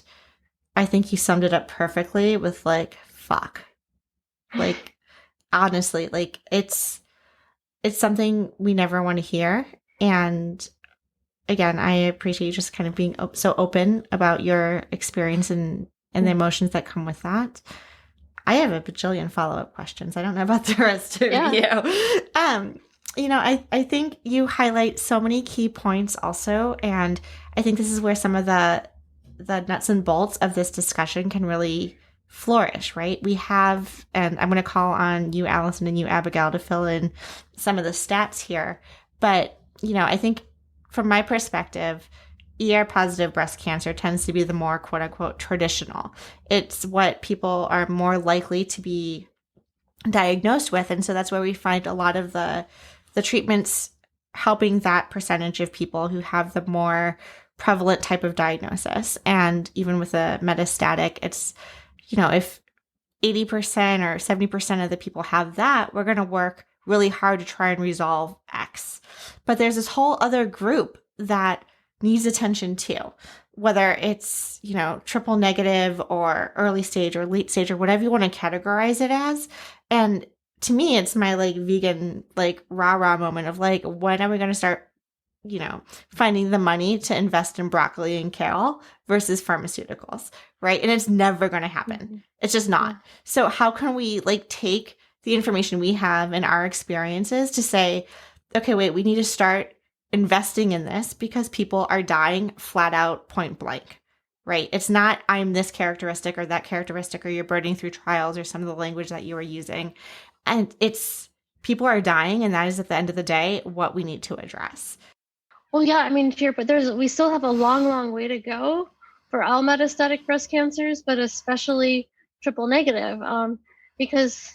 I think you summed it up perfectly with fuck. Honestly, it's something we never want to hear. And again, I appreciate you just kind of being so open about your experience and the emotions that come with that. I have a bajillion follow-up questions. I don't know about the rest of you. I think you highlight so many key points also. And I think this is where some of the nuts and bolts of this discussion can really flourish, right? We have, and I'm going to call on you, Alyson, and you, Abigail, to fill in some of the stats here. But, I think from my perspective, ER-positive breast cancer tends to be the more quote-unquote traditional. It's what people are more likely to be diagnosed with. And so that's where we find a lot of the treatments helping that percentage of people who have the more prevalent type of diagnosis. And even with a metastatic, it's, if 80% or 70% of the people have that, we're going to work really hard to try and resolve X. But there's this whole other group that needs attention too, whether it's, triple negative or early stage or late stage or whatever you want to categorize it as. And to me, it's my vegan, rah-rah moment of when are we going to start, finding the money to invest in broccoli and kale versus pharmaceuticals, right? And it's never going to happen. Mm-hmm. It's just not. So how can we take the information we have and our experiences to say, okay, wait, we need to start investing in this because people are dying flat out point blank, right? It's not I'm this characteristic or that characteristic or you're burning through trials or some of the language that you were using. And it's people are dying, and that is at the end of the day what we need to address. Well, yeah, but we still have a long, long way to go for all metastatic breast cancers, but especially triple negative, because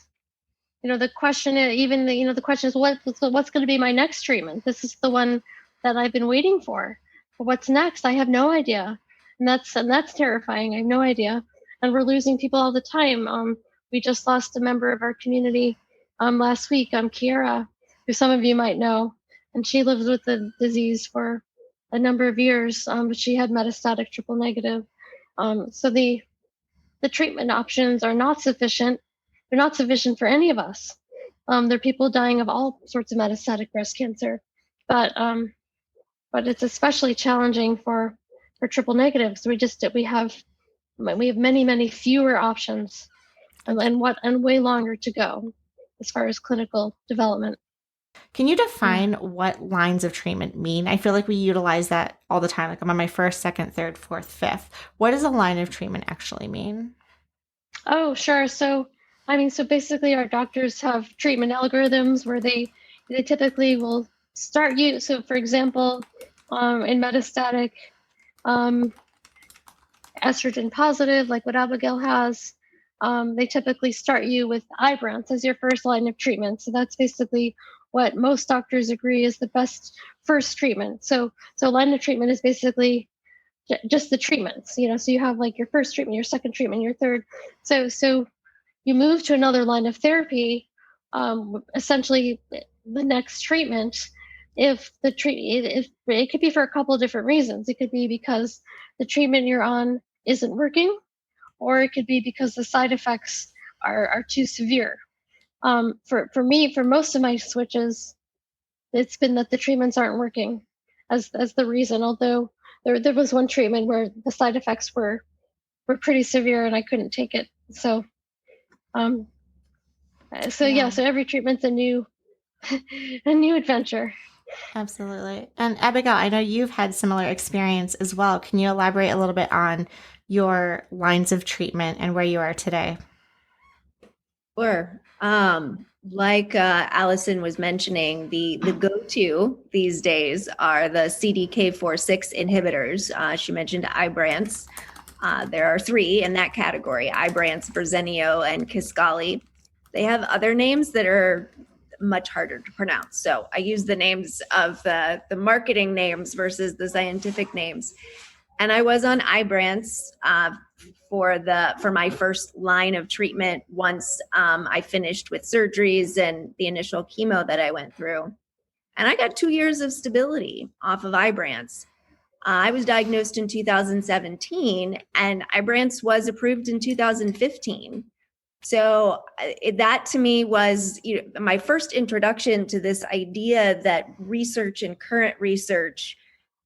the question is what's going to be my next treatment? This is the one that I've been waiting for. But what's next? I have no idea, and that's terrifying. I have no idea, and we're losing people all the time. We just lost a member of our community last week, Kiara, who some of you might know, and she lives with the disease for a number of years, but she had metastatic triple negative. So the treatment options are not sufficient. They're not sufficient for any of us. There are people dying of all sorts of metastatic breast cancer, but it's especially challenging for triple negatives. We have many fewer options, and way longer to go as far as clinical development. Can you define what lines of treatment mean? I feel like we utilize that all the time. Like I'm on my first, second, third, fourth, fifth. What does a line of treatment actually mean? Oh, sure. So basically our doctors have treatment algorithms where they typically will start you. So for example, in metastatic estrogen positive, like what Abigail has, they typically start you with Ibrance as your first line of treatment. So that's basically what most doctors agree is the best first treatment. So line of treatment is basically just the treatments, so you have like your first treatment, your second treatment, your third. So you move to another line of therapy, essentially the next treatment. If it could be for a couple of different reasons. It could be because the treatment you're on isn't working, or it could be because the side effects are too severe. For me, for most of my switches, it's been that the treatments aren't working as the reason, although there was one treatment where the side effects were pretty severe and I couldn't take it. So every treatment's a new adventure. Absolutely. And Abigail, I know you've had similar experience as well. Can you elaborate a little bit on your lines of treatment and where you are today? Sure. Like Alyson was mentioning, the go-to these days are the CKF46 inhibitors. She mentioned Ibrance. There are 3 in that category: Ibrance, Verzenio, and Kisqali. They have other names that are much harder to pronounce. So I use the names of the marketing names versus the scientific names. And I was on Ibrance for my first line of treatment once I finished with surgeries and the initial chemo that I went through. And I got 2 years of stability off of Ibrance. I was diagnosed in 2017, and Ibrance was approved in 2015. So that to me was my first introduction to this idea that research and current research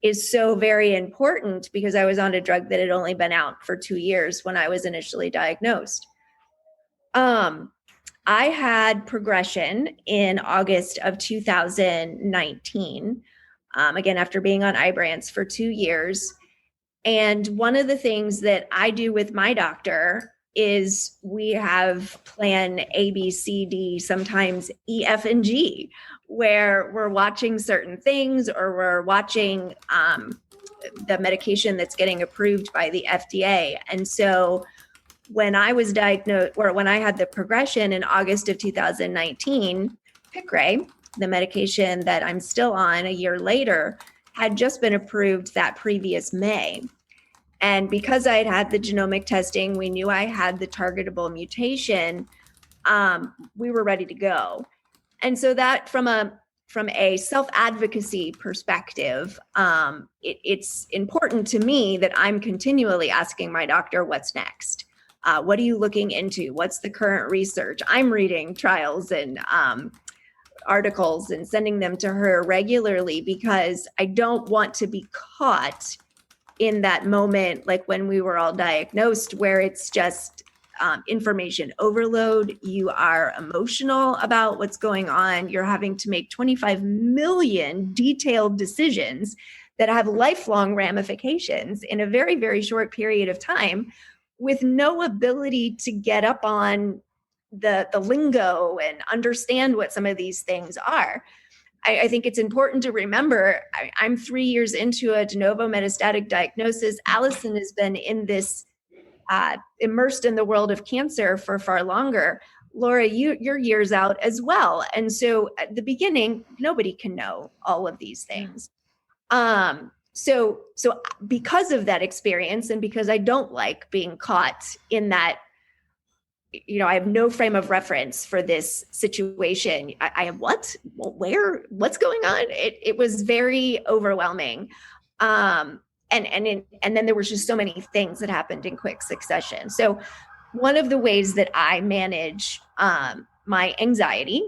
is so very important, because I was on a drug that had only been out for 2 years when I was initially diagnosed. I had progression in August of 2019, again, after being on Ibrance for 2 years. And one of the things that I do with my doctor is we have plan A, B, C, D, sometimes E, F, and G, where we're watching certain things, or we're watching the medication that's getting approved by the FDA. And so when I was diagnosed, or when I had the progression in August of 2019, Piqray, the medication that I'm still on a year later, had just been approved that previous May. And because I had the genomic testing, we knew I had the targetable mutation, we were ready to go. And so that from a self-advocacy perspective, it's important to me that I'm continually asking my doctor, what's next? What are you looking into? What's the current research? I'm reading trials and articles and sending them to her regularly, because I don't want to be caught in that moment, like when we were all diagnosed, where it's just information overload. You are emotional about what's going on. You're having to make 25 million detailed decisions that have lifelong ramifications in a very, very short period of time, with no ability to get up on the lingo and understand what some of these things are. I think it's important to remember, I'm 3 years into a de novo metastatic diagnosis. Alyson has been in this, immersed in the world of cancer for far longer. Laura, you're years out as well. And so at the beginning, nobody can know all of these things. So because of that experience, and because I don't like being caught in that, I have no frame of reference for this situation. I have what? Where? What's going on? It was very overwhelming. And then there was just so many things that happened in quick succession. So one of the ways that I manage my anxiety,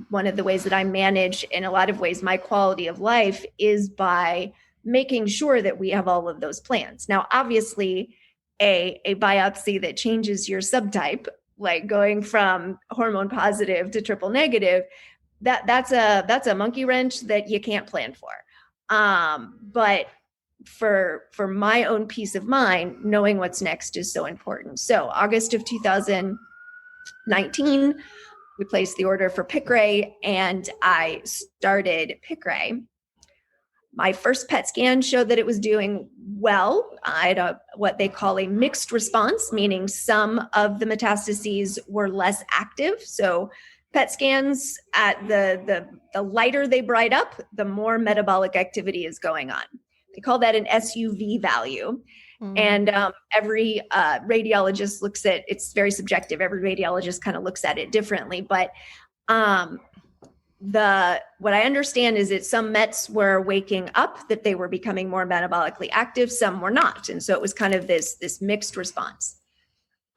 one of the ways that I manage in a lot of ways my quality of life is by making sure that we have all of those plans. Now, obviously, a biopsy that changes your subtype, like going from hormone positive to triple negative, that's a monkey wrench that you can't plan for. But for my own peace of mind, knowing what's next is so important. So August of 2019, we placed the order for Piqray, and I started Piqray. My first PET scan showed that it was doing well. I had what they call a mixed response, meaning some of the metastases were less active. So PET scans, at the lighter they bright up, the more metabolic activity is going on. They call that an SUV value. And every radiologist looks at, it's very subjective. Every radiologist kind of looks at it differently. But what I understand is that some Mets were waking up, that they were becoming more metabolically active, some were not. And so it was kind of this mixed response.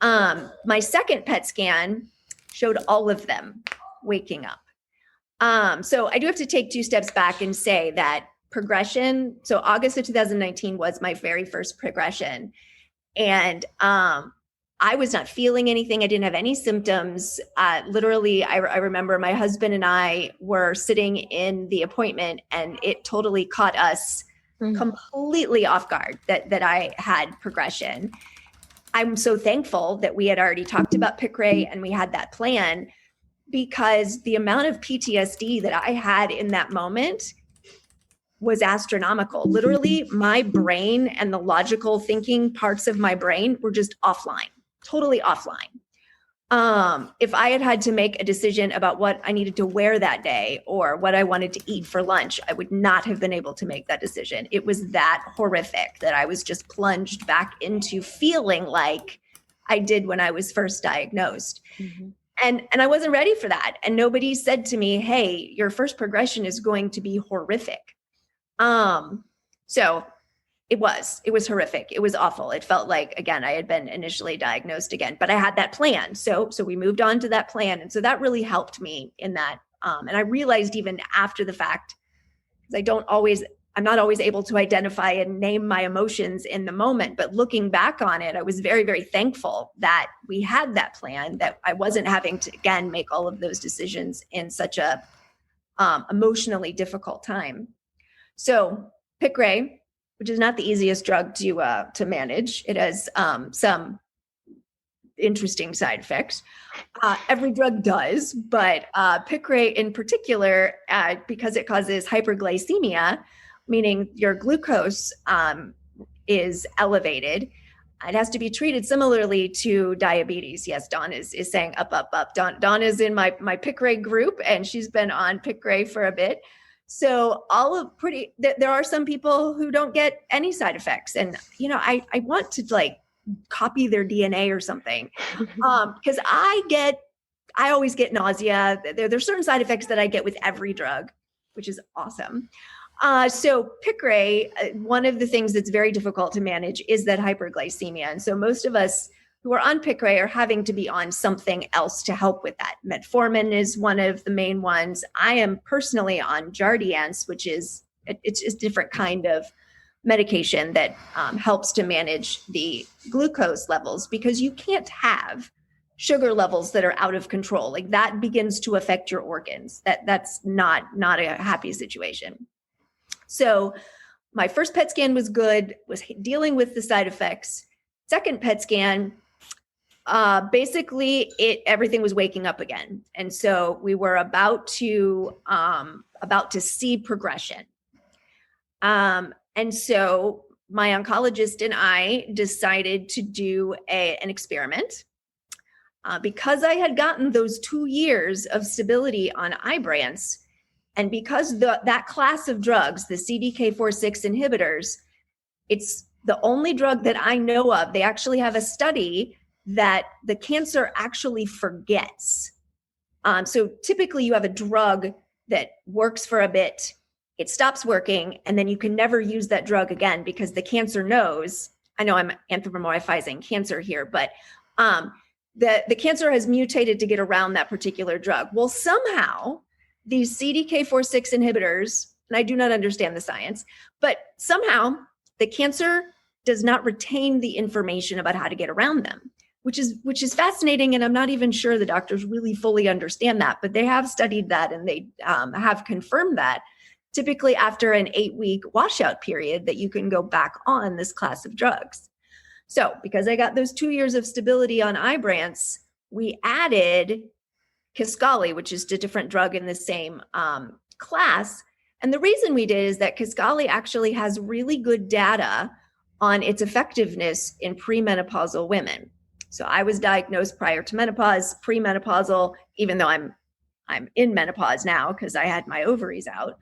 My second PET scan showed all of them waking up. So I do have to take 2 steps back and say that progression. So August of 2019 was my very first progression. And I was not feeling anything. I didn't have any symptoms. Literally, I remember my husband and I were sitting in the appointment, and it totally caught us completely off guard that I had progression. I'm so thankful that we had already talked about Piqray and we had that plan, because the amount of PTSD that I had in that moment was astronomical. Literally, my brain and the logical thinking parts of my brain were just offline, totally offline. If I had to make a decision about what I needed to wear that day or what I wanted to eat for lunch, I would not have been able to make that decision. It was that horrific that I was just plunged back into feeling like I did when I was first diagnosed. And I wasn't ready for that. And nobody said to me, hey, your first progression is going to be horrific. So it was horrific. It was awful. It felt like, again, I had been initially diagnosed again, but I had that plan. So we moved on to that plan. And so that really helped me in that. And I realized even after the fact, because I'm not always able to identify and name my emotions in the moment, but looking back on it, I was very, very thankful that we had that plan, that I wasn't having to, again, make all of those decisions in such a emotionally difficult time. So Piqray, which is not the easiest drug to manage. It has some interesting side effects. Every drug does, but Piqray in particular, because it causes hyperglycemia, meaning your glucose is elevated. It has to be treated similarly to diabetes. Yes, Dawn is saying up, up, up. Dawn is in my Piqray group, and she's been on Piqray for a bit. So there are some people who don't get any side effects. And, I want to copy their DNA or something. Because I always get nausea. There's certain side effects that I get with every drug, which is awesome. So Piqray, one of the things that's very difficult to manage is that hyperglycemia. And so most of us who are on Piqray are having to be on something else to help with that. Metformin is one of the main ones. I am personally on Jardiance, which is it's a different kind of medication that helps to manage the glucose levels, because you can't have sugar levels that are out of control. Like that begins to affect your organs. That's not a happy situation. So my first PET scan was good, was dealing with the side effects. Second PET scan, basically everything was waking up again. And so we were about to see progression. And so my oncologist and I decided to do an experiment. Because I had gotten those 2 years of stability on Ibrance, and because that class of drugs, the CKF46 inhibitors, it's the only drug that I know of. They actually have a study that the cancer actually forgets. So typically you have a drug that works for a bit, it stops working, and then you can never use that drug again because the cancer knows. I know I'm anthropomorphizing cancer here, but the cancer has mutated to get around that particular drug. Well, somehow these CDK4/6 inhibitors, and I do not understand the science, but somehow the cancer does not retain the information about how to get around them, which is fascinating. And I'm not even sure the doctors really fully understand that, but they have studied that, and they have confirmed that typically after an 8-week washout period that you can go back on this class of drugs. So because I got those 2 years of stability on Ibrance, we added Kisqali, which is a different drug in the same class. And the reason we did is that Kisqali actually has really good data on its effectiveness in premenopausal women. So I was diagnosed prior to menopause, premenopausal, even though I'm in menopause now because I had my ovaries out.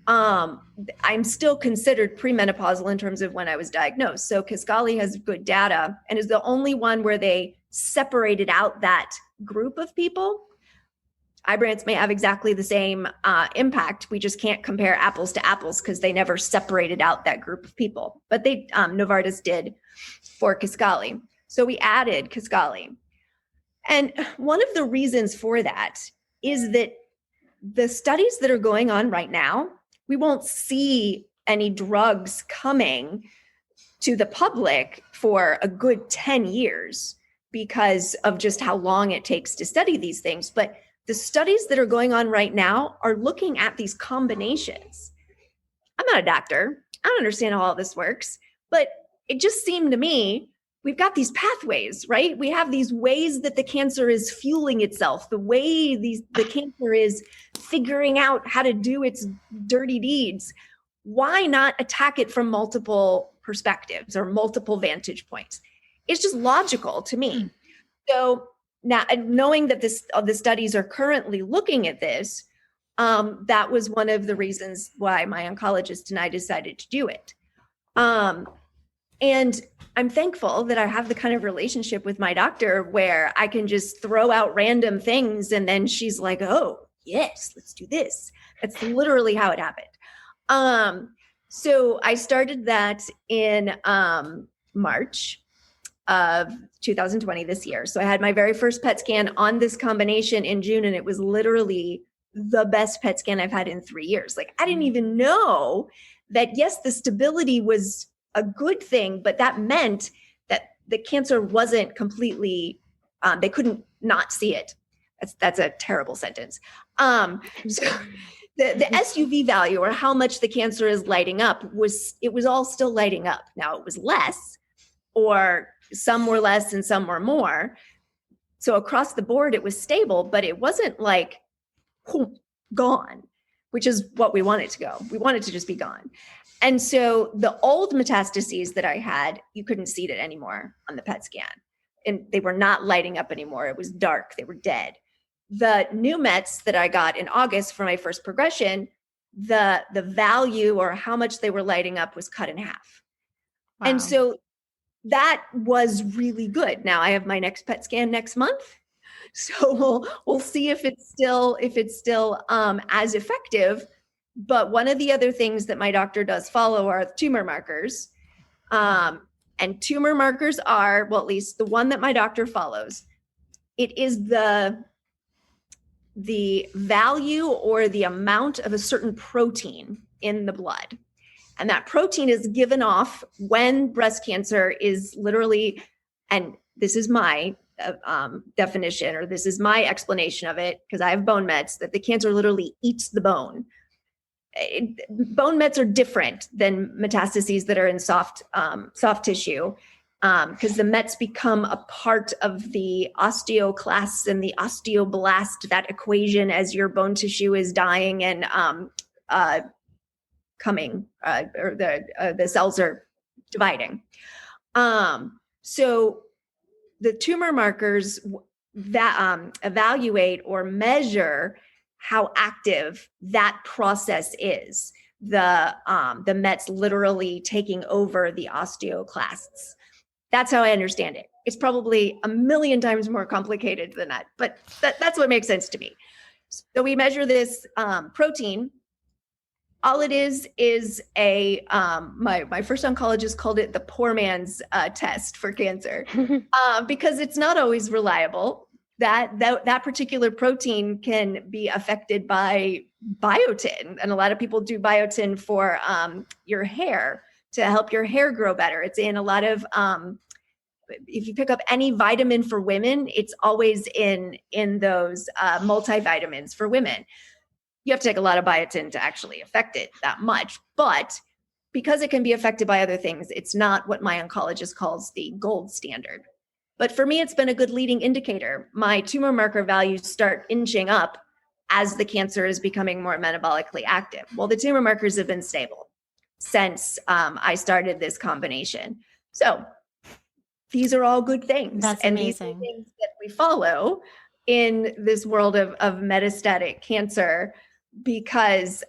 I'm still considered premenopausal in terms of when I was diagnosed. So Kisqali has good data and is the only one where they separated out that group of people. Ibrance may have exactly the same impact. We just can't compare apples to apples because they never separated out that group of people. But they Novartis did for Kisqali. So we added Kisqali. And one of the reasons for that is that the studies that are going on right now, we won't see any drugs coming to the public for a good 10 years because of just how long it takes to study these things. But the studies that are going on right now are looking at these combinations. I'm not a doctor. I don't understand how all this works, but it just seemed to me we've got these pathways, right? We have these ways that the cancer is fueling itself, the way the cancer is figuring out how to do its dirty deeds. Why not attack it from multiple perspectives or multiple vantage points? It's just logical to me. So now, knowing that the studies are currently looking at this, that was one of the reasons why my oncologist and I decided to do it. And I'm thankful that I have the kind of relationship with my doctor where I can just throw out random things and then she's like, oh, yes, let's do this. That's literally how it happened. So I started that in March of 2020 this year. So I had my very first PET scan on this combination in June, and it was literally the best PET scan I've had in 3 years. Like I didn't even know that, yes, the stability was a good thing, but that meant that the cancer wasn't completely, they couldn't not see it. That's a terrible sentence. So the SUV value, or how much the cancer is lighting up, was all still lighting up. Now it was less, or some were less and some were more. So across the board, it was stable, but it wasn't like gone, which is what we want it to go. We want it to just be gone. And so the old metastases that I had, you couldn't see it anymore on the PET scan. And they were not lighting up anymore. It was dark. They were dead. The new Mets that I got in August for my first progression, the value or how much they were lighting up was cut in half. Wow. And so that was really good. Now I have my next PET scan next month. So we'll see if it's still as effective. But one of the other things that my doctor does follow are tumor markers. And tumor markers are, well, at least the one that my doctor follows, it is the value or the amount of a certain protein in the blood. And that protein is given off when breast cancer is literally, and this is my definition, or this is my explanation of it, because I have bone mets, that the cancer literally eats the bone. Bone mets are different than metastases that are in soft tissue, because the mets become a part of the osteoclasts and the osteoblast, that equation as your bone tissue is dying and coming, or the cells are dividing. So the tumor markers that evaluate or measure how active that process is. The Mets literally taking over the osteoclasts. That's how I understand it. It's probably a million times more complicated than that, but that's what makes sense to me. So we measure this protein, All it is a my first oncologist called it the poor man's test for cancer, because it's not always reliable. That particular protein can be affected by biotin, and a lot of people do biotin for your hair to help your hair grow better. It's in a lot of if you pick up any vitamin for women, it's always in those multivitamins for women. You have to take a lot of biotin to actually affect it that much. But because it can be affected by other things, it's not what my oncologist calls the gold standard. But for me, it's been a good leading indicator. My tumor marker values start inching up as the cancer is becoming more metabolically active. Well, the tumor markers have been stable since I started this combination. So these are all good things. That's and amazing. These are things that we follow in this world of metastatic cancer, because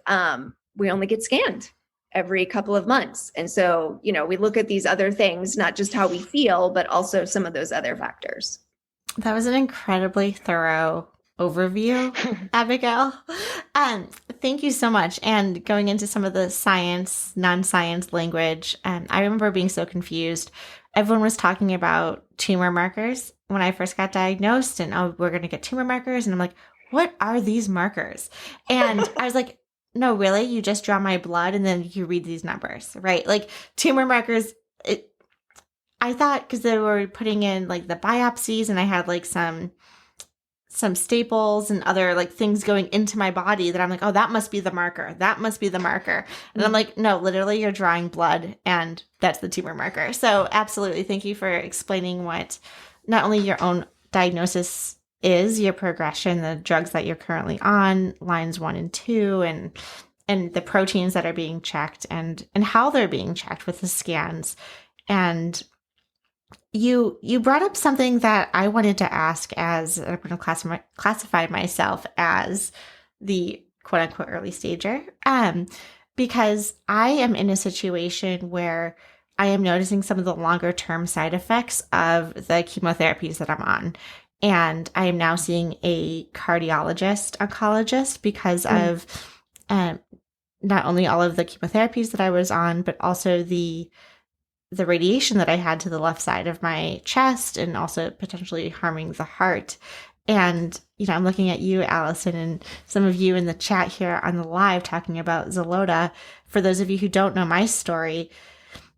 we only get scanned every couple of months. And so, we look at these other things, not just how we feel, but also some of those other factors. That was an incredibly thorough overview, Abigail. Thank you so much. And going into some of the science, non-science language, I remember being so confused. Everyone was talking about tumor markers when I first got diagnosed, and we're going to get tumor markers. And I'm like, what are these markers? And I was like, no, really? You just draw my blood and then you read these numbers, right? Like tumor markers, I thought because they were putting in like the biopsies, and I had like some staples and other like things going into my body, that I'm like, oh, that must be the marker. That must be the marker. And I'm like, no, literally you're drawing blood and that's the tumor marker. So absolutely. Thank you for explaining what not only your own diagnosis is, your progression, the drugs that you're currently on, lines 1 and 2, and the proteins that are being checked, and how they're being checked with the scans. And you brought up something that I wanted to ask, as I'm going to classify myself as the quote unquote early stager, because I am in a situation where I am noticing some of the longer term side effects of the chemotherapies that I'm on. And I am now seeing a cardiologist, oncologist, because of not only all of the chemotherapies that I was on, but also the radiation that I had to the left side of my chest, and also potentially harming the heart. And, I'm looking at you, Alyson, and some of you in the chat here on the live talking about Xeloda. For those of you who don't know my story,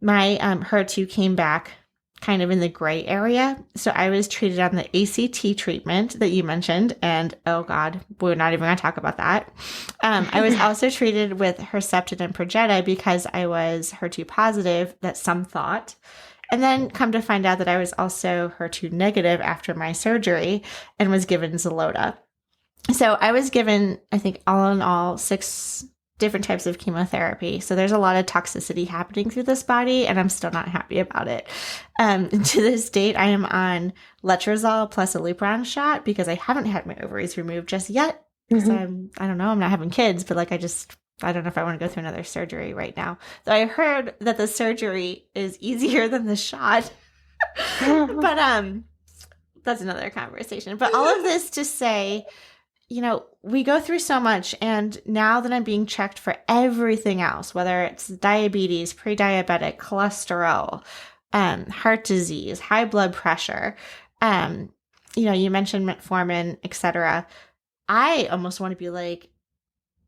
my HER2 came back kind of in the gray area. So I was treated on the ACT treatment that you mentioned. And oh God, we're not even going to talk about that. I was also treated with Herceptin and Perjeta because I was HER2 positive, that some thought. And then come to find out that I was also HER2 negative after my surgery, and was given Xeloda. So I was given, I think, all in all, 6 different types of chemotherapy. So there's a lot of toxicity happening through this body, and I'm still not happy about it. To this date, I am on letrozole plus a Ibrance shot because I haven't had my ovaries removed just yet. Because I don't know, I'm not having kids, but like I don't know if I want to go through another surgery right now. Though I heard that the surgery is easier than the shot. But that's another conversation. But all of this to say, we go through so much, and now that I'm being checked for everything else, whether it's diabetes, pre-diabetic, cholesterol, heart disease, high blood pressure, you mentioned metformin, etc. I almost want to be like,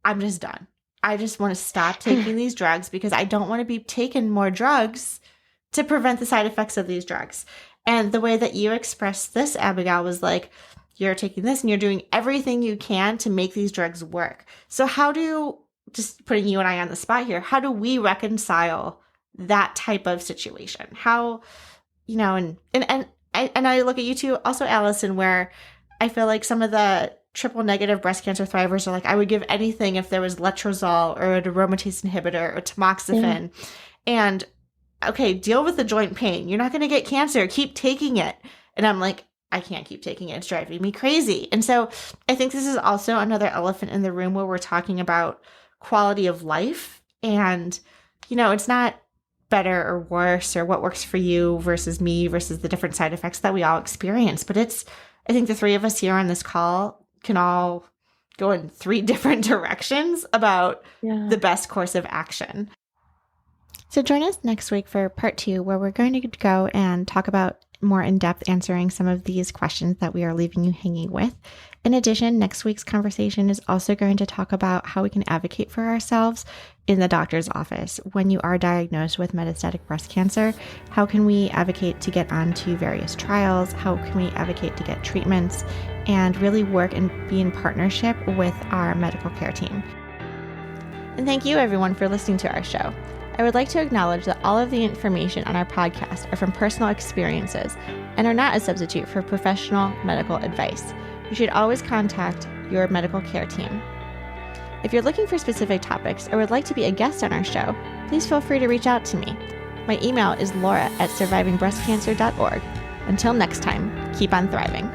I'm just done. I just want to stop taking these drugs, because I don't want to be taking more drugs to prevent the side effects of these drugs. And the way that you expressed this, Abigail, was like, you're taking this and you're doing everything you can to make these drugs work. So just putting you and I on the spot here, how do we reconcile that type of situation? How, and I look at you too, also Alyson, where I feel like some of the triple negative breast cancer thrivers are like, I would give anything if there was letrozole or an aromatase inhibitor or tamoxifen. And okay, deal with the joint pain. You're not going to get cancer. Keep taking it. And I'm like, I can't keep taking it. It's driving me crazy. And so I think this is also another elephant in the room where we're talking about quality of life. And, it's not better or worse or what works for you versus me versus the different side effects that we all experience. But I think the 3 of us here on this call can all go in 3 different directions about Yeah. the best course of action. So join us next week for part 2, where we're going to go and talk about more in-depth answering some of these questions that we are leaving you hanging with. In addition, next week's conversation is also going to talk about how we can advocate for ourselves in the doctor's office. When you are diagnosed with metastatic breast cancer, how can we advocate to get onto various trials? How can we advocate to get treatments and really work and be in partnership with our medical care team? And thank you everyone for listening to our show. I would like to acknowledge that all of the information on our podcast are from personal experiences and are not a substitute for professional medical advice. You should always contact your medical care team. If you're looking for specific topics or would like to be a guest on our show, please feel free to reach out to me. My email is laura@survivingbreastcancer.org. Until next time, keep on thriving.